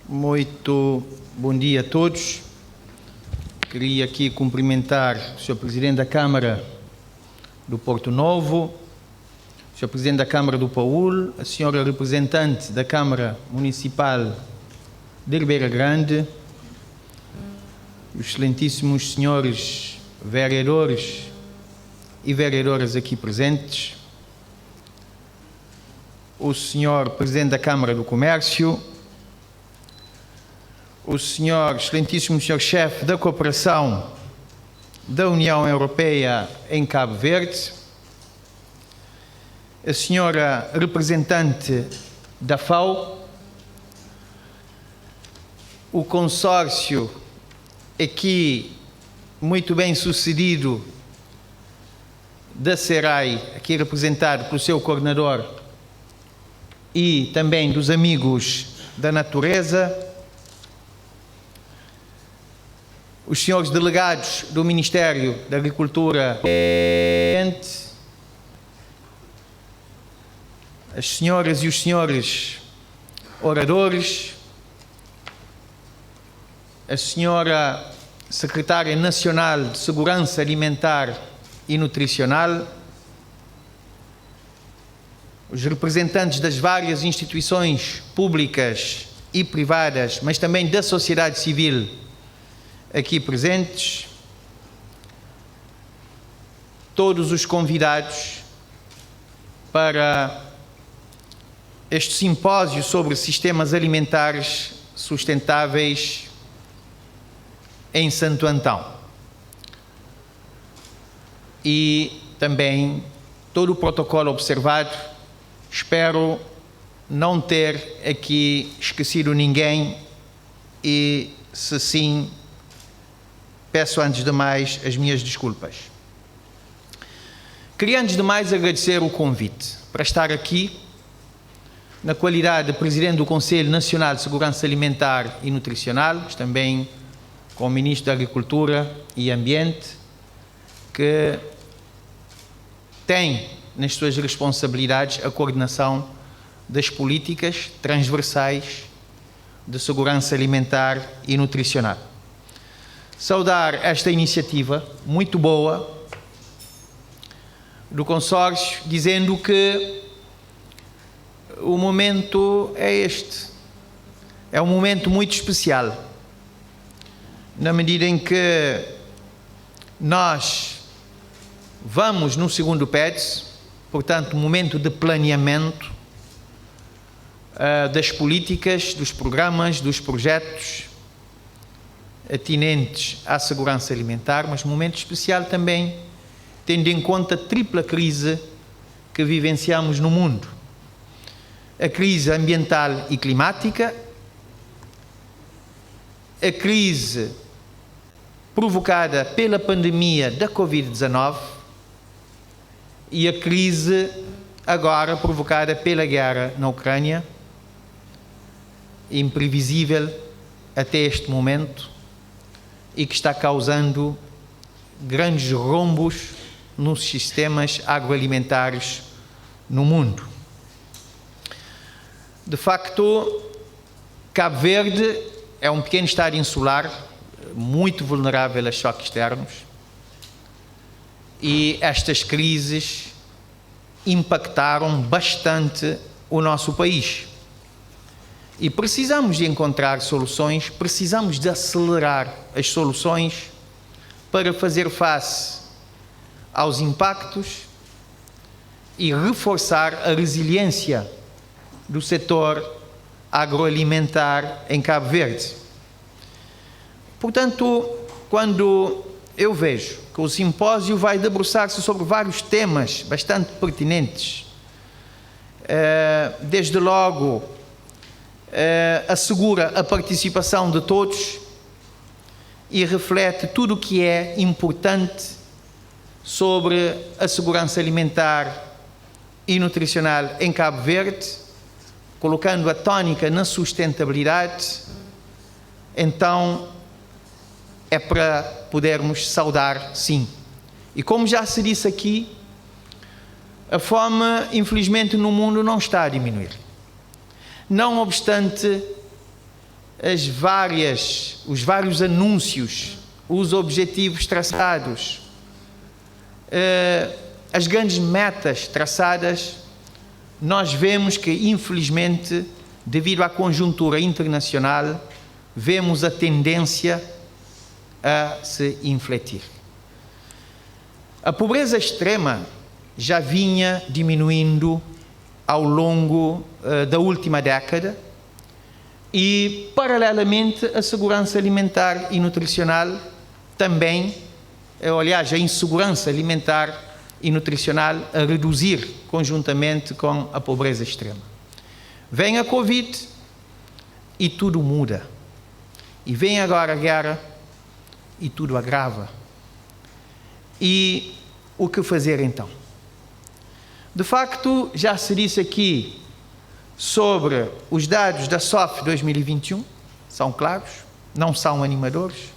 Muito bom dia a todos. Queria aqui cumprimentar o Sr. Presidente da Câmara do Porto Novo, o Sr. Presidente da Câmara do Paúl, a Senhora Representante da Câmara Municipal de Ribeira Grande, os excelentíssimos senhores vereadores e vereadoras aqui presentes, o Sr. Presidente da Câmara do Comércio, o excelentíssimo Sr. Chefe da Cooperação da União Europeia em Cabo Verde, a Senhora Representante da FAO, o consórcio aqui muito bem sucedido da SERAI, aqui representado pelo seu coordenador, e também dos amigos da natureza, os senhores delegados do Ministério da Agricultura, as senhoras e os senhores oradores, a senhora Secretária Nacional de Segurança Alimentar e Nutricional, os representantes das várias instituições públicas e privadas, mas também da sociedade civil aqui presentes, todos os convidados para este simpósio sobre sistemas alimentares sustentáveis em Santo Antão. E também todo o protocolo observado. Espero não ter aqui esquecido ninguém e, se sim, peço antes de mais as minhas desculpas. Queria antes de mais agradecer o convite para estar aqui na qualidade de Presidente do Conselho Nacional de Segurança Alimentar e Nutricional, mas também com o Ministro da Agricultura e Ambiente, que tem nas suas responsabilidades a coordenação das políticas transversais de segurança alimentar e nutricional. Saudar esta iniciativa muito boa do consórcio, dizendo que o momento é este. É um momento muito especial, na medida em que nós vamos no segundo PEDS, portanto, momento de planeamento das políticas, dos programas, dos projetos atinentes à segurança alimentar, mas momento especial também, tendo em conta a tripla crise que vivenciamos no mundo. A crise ambiental e climática, a crise provocada pela pandemia da Covid-19 e a crise agora provocada pela guerra na Ucrânia, imprevisível até este momento e que está causando grandes rombos nos sistemas agroalimentares no mundo. De facto, Cabo Verde é um pequeno estado insular, muito vulnerável a choques externos, e estas crises impactaram bastante o nosso país. E precisamos de encontrar soluções, precisamos de acelerar as soluções para fazer face aos impactos e reforçar a resiliência do setor agroalimentar em Cabo Verde. Portanto, quando eu vejo que o simpósio vai debruçar-se sobre vários temas bastante pertinentes, desde logo assegura a participação de todos e reflete tudo o que é importante sobre a segurança alimentar e nutricional em Cabo Verde, colocando a tónica na sustentabilidade, então é para podermos saudar, sim. E como já se disse aqui, a fome, infelizmente, no mundo não está a diminuir. Não obstante os vários anúncios, os objetivos traçados, as grandes metas traçadas, nós vemos que, infelizmente, devido à conjuntura internacional, vemos a tendência a se infletir. A pobreza extrema já vinha diminuindo ao longo da última década e, paralelamente, a segurança alimentar e nutricional também, aliás, a insegurança alimentar e nutricional a reduzir conjuntamente com a pobreza extrema. Vem a Covid e tudo muda. E vem agora a guerra e tudo agrava. E o que fazer então? De facto, já se disse aqui sobre os dados da SOF 2021, são claros, não são animadores.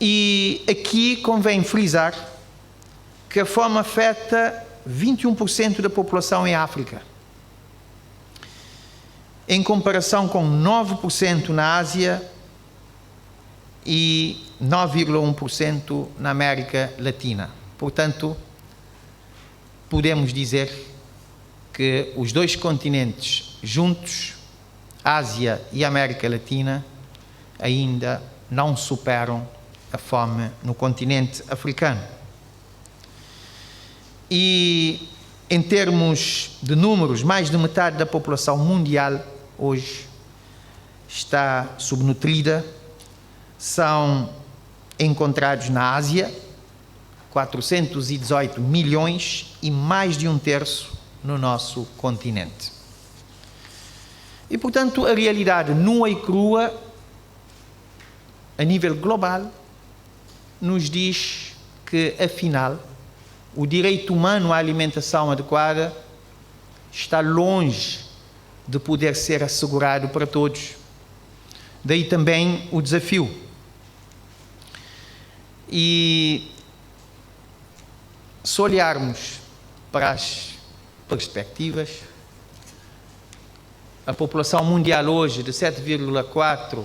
E aqui convém frisar que a fome afeta 21% da população em África, em comparação com 9% na Ásia e 9,1% na América Latina. Portanto, podemos dizer que os dois continentes juntos, Ásia e América Latina, ainda não superam a fome no continente africano. E, em termos de números, mais de metade da população mundial hoje está subnutrida. São encontrados na Ásia 418 milhões e mais de um terço no nosso continente. E, portanto, a realidade nua e crua, a nível global, nos diz que, afinal, o direito humano à alimentação adequada está longe de poder ser assegurado para todos. Daí também o desafio. E se olharmos para as perspectivas, a população mundial hoje de 7,4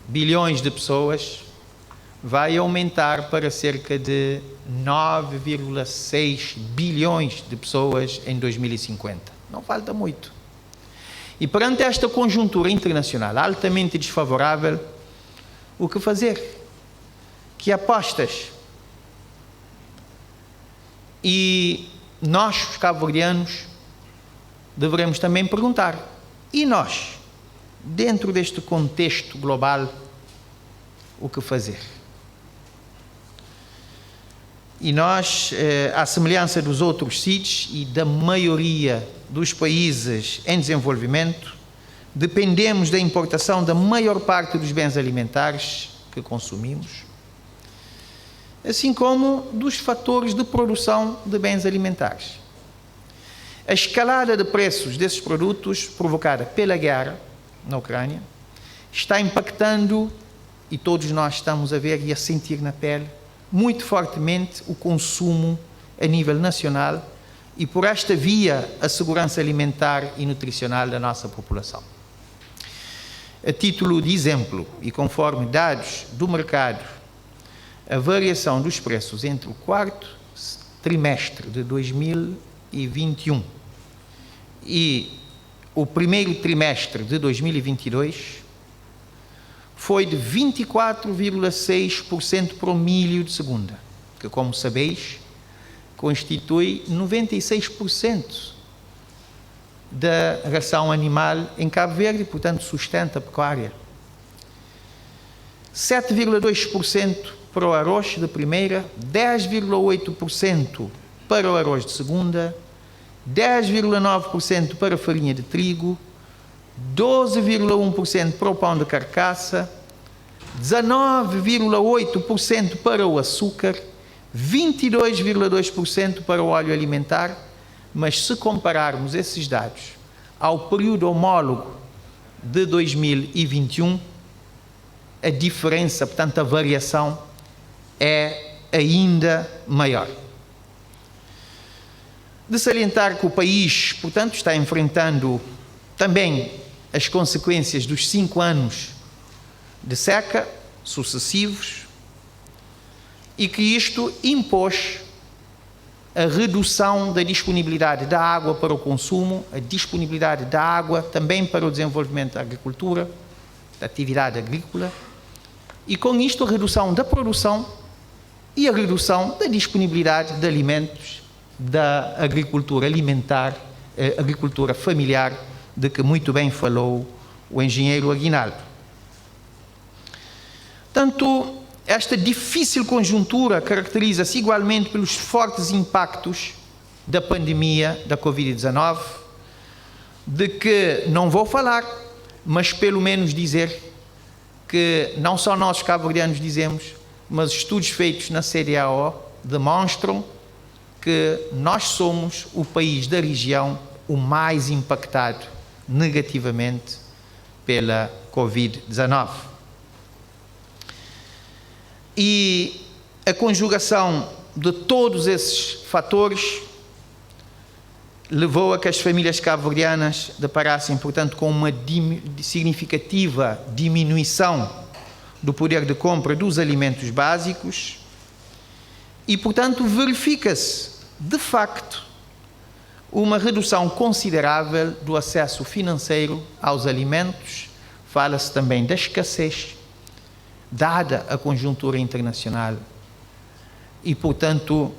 bilhões de pessoas vai aumentar para cerca de 9,6 bilhões de pessoas em 2050. Não falta muito. E perante esta conjuntura internacional altamente desfavorável, o que fazer? Que apostas? E nós, os cabo-verdianos, deveremos também perguntar: e nós, dentro deste contexto global, o que fazer? E nós, à semelhança dos outros CIDs e da maioria dos países em desenvolvimento, dependemos da importação da maior parte dos bens alimentares que consumimos, assim como dos fatores de produção de bens alimentares. A escalada de preços desses produtos provocada pela guerra na Ucrânia está impactando, e todos nós estamos a ver e a sentir na pele, muito fortemente o consumo a nível nacional e, por esta via, a segurança alimentar e nutricional da nossa população. A título de exemplo, e conforme dados do mercado, a variação dos preços entre o quarto trimestre de 2021 e o primeiro trimestre de 2022 foi de 24,6% para o milho de segunda, que, como sabeis, constitui 96% da ração animal em Cabo Verde e, portanto, sustenta a pecuária. 7,2% para o arroz de primeira, 10,8% para o arroz de segunda, 10,9% para a farinha de trigo, 12,1% para o pão de carcaça, 19,8% para o açúcar, 22,2% para o óleo alimentar, mas se compararmos esses dados ao período homólogo de 2021, a diferença, portanto a variação, é ainda maior. De salientar que o país, portanto, está enfrentando também as consequências dos 5 anos de seca sucessivos e que isto impôs a redução da disponibilidade da água para o consumo, a disponibilidade da água também para o desenvolvimento da agricultura, da atividade agrícola, e com isto a redução da produção e a redução da disponibilidade de alimentos da agricultura alimentar, agricultura familiar, de que muito bem falou o engenheiro Aguinaldo. Tanto esta difícil conjuntura caracteriza-se igualmente pelos fortes impactos da pandemia da Covid-19, de que não vou falar, mas pelo menos dizer que não só nós cabo-verdianos dizemos, mas estudos feitos na CDAO demonstram que nós somos o país da região o mais impactado negativamente pela Covid-19. E a conjugação de todos esses fatores levou a que as famílias cabo-verdianas deparassem, portanto, com uma significativa diminuição do poder de compra dos alimentos básicos e, portanto, verifica-se, de facto, uma redução considerável do acesso financeiro aos alimentos. Fala-se também da escassez, dada a conjuntura internacional, e, portanto,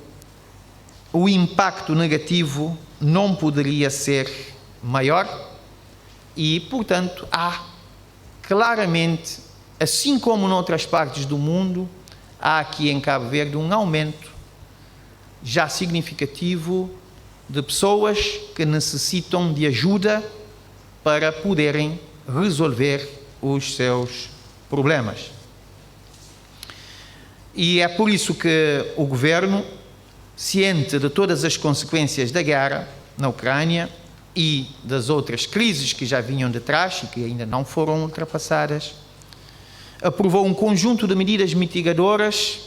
o impacto negativo não poderia ser maior e, portanto, há claramente, assim como noutras partes do mundo, há aqui em Cabo Verde um aumento já significativo de pessoas que necessitam de ajuda para poderem resolver os seus problemas. E é por isso que o Governo, ciente de todas as consequências da guerra na Ucrânia e das outras crises que já vinham de trás e que ainda não foram ultrapassadas, aprovou um conjunto de medidas mitigadoras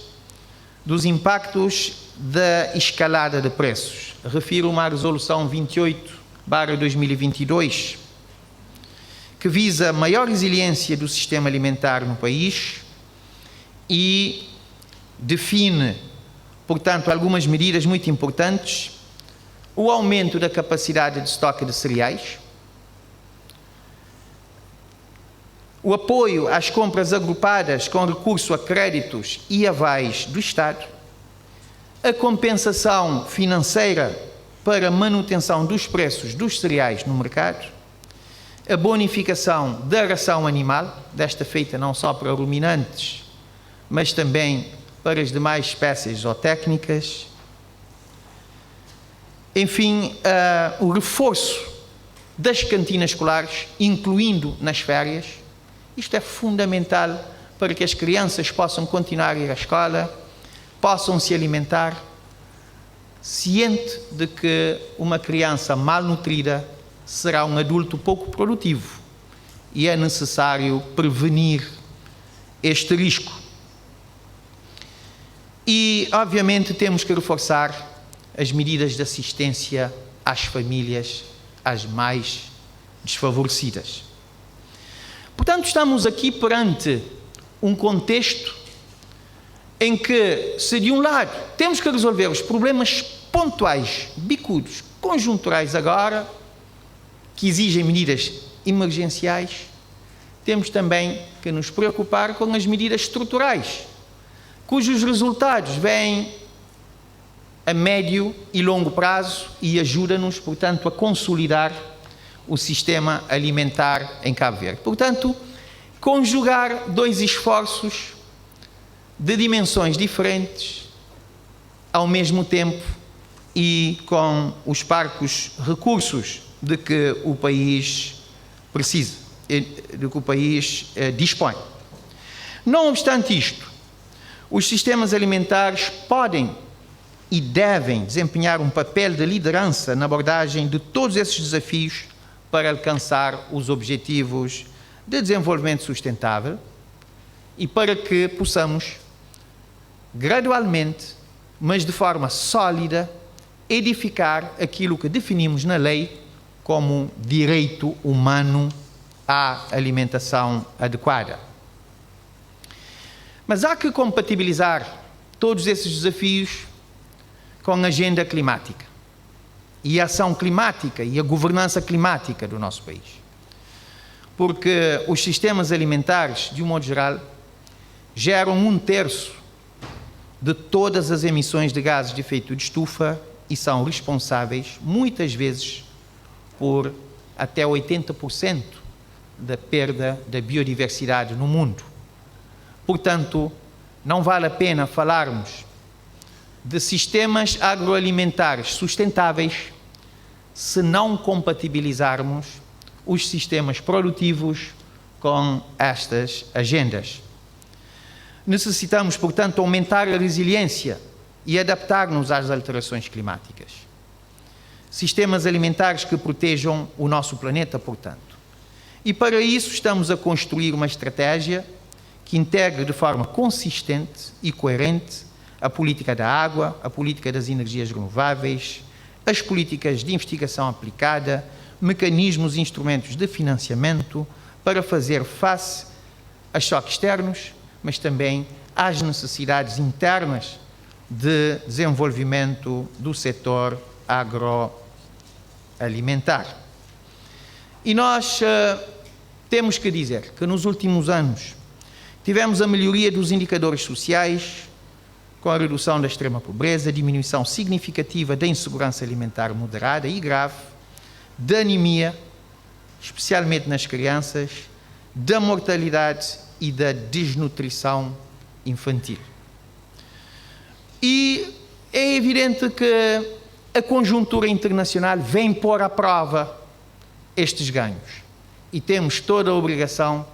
dos impactos da escalada de preços. Refiro-me à Resolução 28/2022, que visa maior resiliência do sistema alimentar no país e define, portanto, algumas medidas muito importantes: o aumento da capacidade de estoque de cereais, o apoio às compras agrupadas com recurso a créditos e avais do Estado, a compensação financeira para manutenção dos preços dos cereais no mercado, a bonificação da ração animal, desta feita não só para ruminantes, mas também para as demais espécies zootécnicas, enfim, o reforço das cantinas escolares, incluindo nas férias. Isto é fundamental para que as crianças possam continuar a ir à escola, possam se alimentar, ciente de que uma criança malnutrida será um adulto pouco produtivo e é necessário prevenir este risco. E, obviamente, temos que reforçar as medidas de assistência às famílias, as mais desfavorecidas. Portanto, estamos aqui perante um contexto em que, se de um lado temos que resolver os problemas pontuais, bicudos, conjunturais agora, que exigem medidas emergenciais, temos também que nos preocupar com as medidas estruturais, cujos resultados vêm a médio e longo prazo e ajuda-nos, portanto, a consolidar o sistema alimentar em Cabo Verde. Portanto, conjugar dois esforços de dimensões diferentes ao mesmo tempo e com os parcos recursos de que o país precisa, de que o país dispõe. Não obstante isto, os sistemas alimentares podem e devem desempenhar um papel de liderança na abordagem de todos esses desafios para alcançar os objetivos de desenvolvimento sustentável e para que possamos gradualmente, mas de forma sólida, edificar aquilo que definimos na lei como direito humano à alimentação adequada. Mas há que compatibilizar todos esses desafios com a agenda climática e a ação climática e a governança climática do nosso país. Porque os sistemas alimentares, de um modo geral, geram 1/3 de todas as emissões de gases de efeito de estufa e são responsáveis, muitas vezes, por até 80% da perda da biodiversidade no mundo. Portanto, não vale a pena falarmos de sistemas agroalimentares sustentáveis se não compatibilizarmos os sistemas produtivos com estas agendas. Necessitamos, portanto, aumentar a resiliência e adaptar-nos às alterações climáticas. Sistemas alimentares que protejam o nosso planeta, portanto. E para isso estamos a construir uma estratégia que integre de forma consistente e coerente a política da água, a política das energias renováveis, as políticas de investigação aplicada, mecanismos e instrumentos de financiamento para fazer face a choques externos, mas também às necessidades internas de desenvolvimento do setor agroalimentar. E nós temos que dizer que nos últimos anos tivemos a melhoria dos indicadores sociais, com a redução da extrema pobreza, diminuição significativa da insegurança alimentar moderada e grave, da anemia, especialmente nas crianças, da mortalidade e da desnutrição infantil. E é evidente que a conjuntura internacional vem pôr à prova estes ganhos e temos toda a obrigação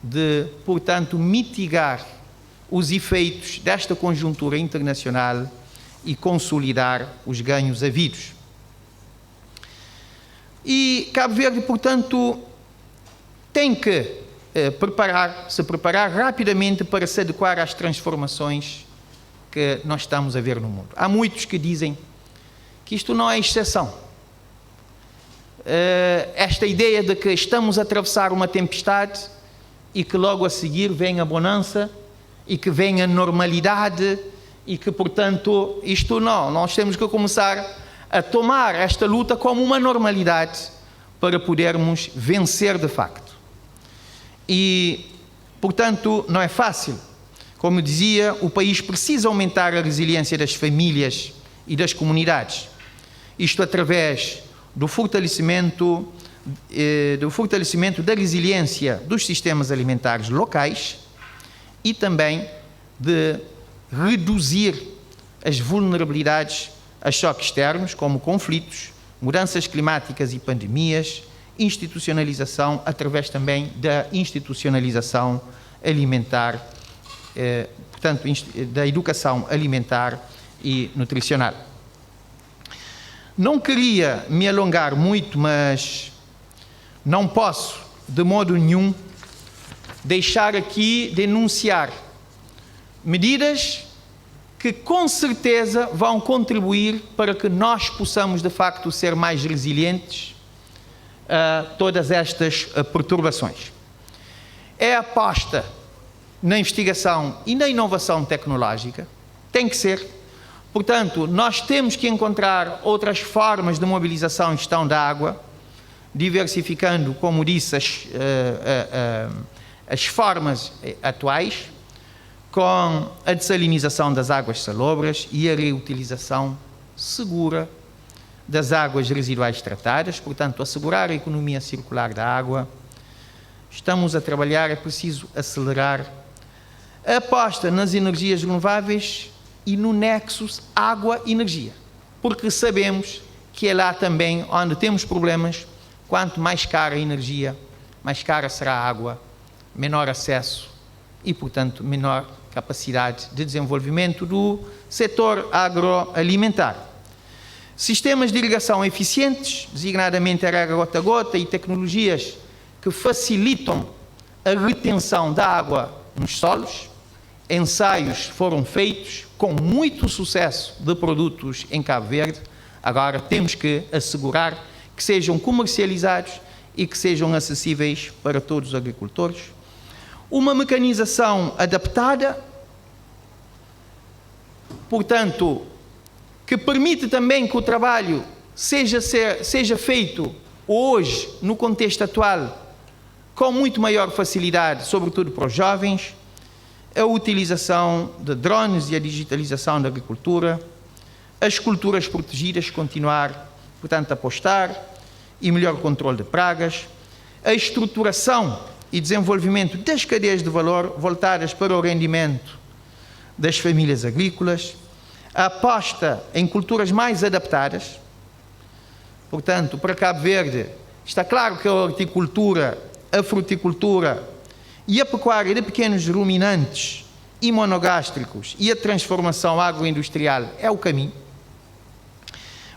de, portanto, mitigar os efeitos desta conjuntura internacional e consolidar os ganhos havidos. E Cabo Verde, portanto, tem que se preparar rapidamente para se adequar às transformações que nós estamos a ver no mundo. Há muitos que dizem que isto não é exceção. Esta ideia de que estamos a atravessar uma tempestade e que logo a seguir vem a bonança e que vem a normalidade e que, portanto, isto não. Nós temos que começar a tomar esta luta como uma normalidade para podermos vencer de facto. E, portanto, não é fácil. Como dizia, o país precisa aumentar a resiliência das famílias e das comunidades. Isto através do fortalecimento da resiliência dos sistemas alimentares locais e também de reduzir as vulnerabilidades a choques externos, como conflitos, mudanças climáticas e pandemias, institucionalização, através também da institucionalização alimentar, portanto, da educação alimentar e nutricional. Não queria me alongar muito, mas não posso, de modo nenhum, deixar aqui de enunciar medidas que com certeza vão contribuir para que nós possamos de facto ser mais resilientes a todas estas perturbações. É a aposta na investigação e na inovação tecnológica, tem que ser. Portanto, nós temos que encontrar outras formas de mobilização e gestão da água, diversificando, como disse, as formas atuais, com a dessalinização das águas salobras e a reutilização segura das águas residuais tratadas, portanto, assegurar a economia circular da água. Estamos a trabalhar, é preciso acelerar a aposta nas energias renováveis e no nexo água-energia, porque sabemos que é lá também onde temos problemas. Quanto mais cara a energia, mais cara será a água, menor acesso e, portanto, menor capacidade de desenvolvimento do setor agroalimentar. Sistemas de irrigação eficientes, designadamente a rega gota-a-gota e tecnologias que facilitam a retenção da água nos solos. Ensaios foram feitos com muito sucesso de produtos em Cabo Verde. Agora temos que assegurar que sejam comercializados e que sejam acessíveis para todos os agricultores. Uma mecanização adaptada, portanto, que permite também que o trabalho seja feito hoje, no contexto atual, com muito maior facilidade, sobretudo para os jovens, a utilização de drones e a digitalização da agricultura, as culturas protegidas, continuar, portanto, a apostar, e melhor controle de pragas, a estruturação e desenvolvimento das cadeias de valor voltadas para o rendimento das famílias agrícolas, a aposta em culturas mais adaptadas. Portanto, para Cabo Verde, está claro que a horticultura, a fruticultura e a pecuária de pequenos ruminantes e monogástricos e a transformação agroindustrial é o caminho.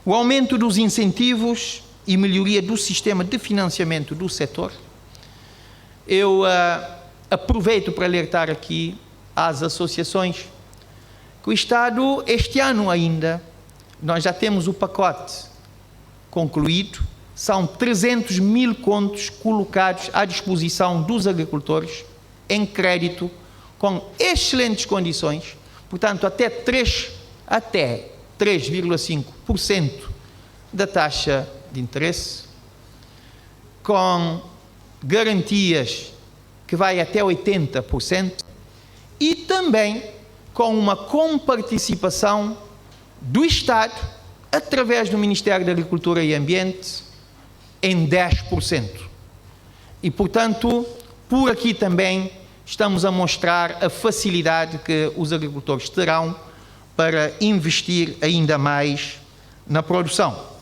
O aumento dos incentivos e melhoria do sistema de financiamento do setor. Eu aproveito para alertar aqui às associações que o Estado, este ano ainda, nós já temos o pacote concluído, são 300 mil contos colocados à disposição dos agricultores em crédito, com excelentes condições, portanto até 3,5% da taxa de interesse, com garantias que vai até 80%, e também com uma comparticipação do Estado, através do Ministério da Agricultura e Ambiente, em 10%. E, portanto, por aqui também estamos a mostrar a facilidade que os agricultores terão para investir ainda mais na produção.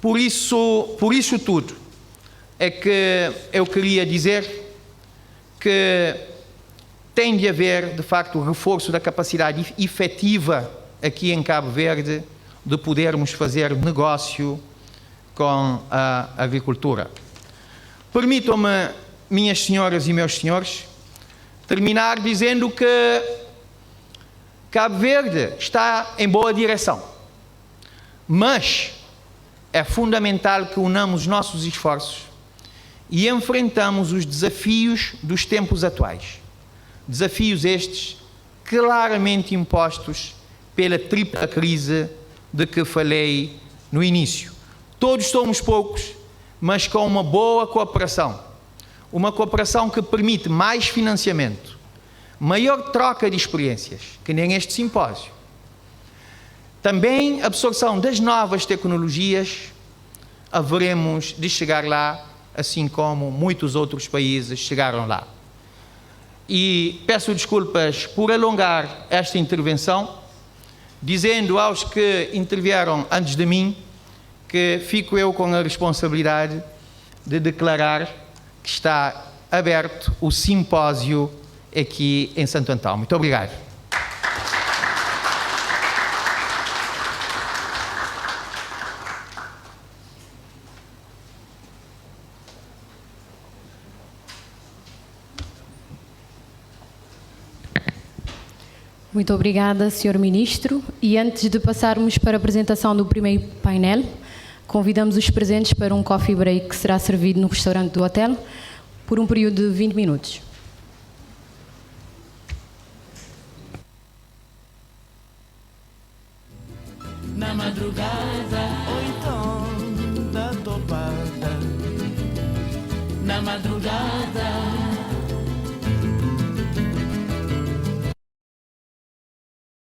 Por isso tudo, é que eu queria dizer que tem de haver, de facto, o reforço da capacidade efetiva aqui em Cabo Verde de podermos fazer negócio com a agricultura. Permitam-me, minhas senhoras e meus senhores, terminar dizendo que Cabo Verde está em boa direção, mas é fundamental que unamos os nossos esforços e enfrentamos os desafios dos tempos atuais. Desafios estes claramente impostos pela tripla crise de que falei no início. Todos somos poucos, mas com uma boa cooperação. Uma cooperação que permite mais financiamento, maior troca de experiências, que nem este simpósio. Também a absorção das novas tecnologias, haveremos de chegar lá, assim como muitos outros países chegaram lá. E peço desculpas por alongar esta intervenção, dizendo aos que intervieram antes de mim que fico eu com a responsabilidade de declarar que está aberto o simpósio aqui em Santo Antão. Muito obrigado. Muito obrigada, Sr. Ministro. E antes de passarmos para a apresentação do primeiro painel, convidamos os presentes para um coffee break que será servido no restaurante do hotel por um período de 20 minutos. Na madrugada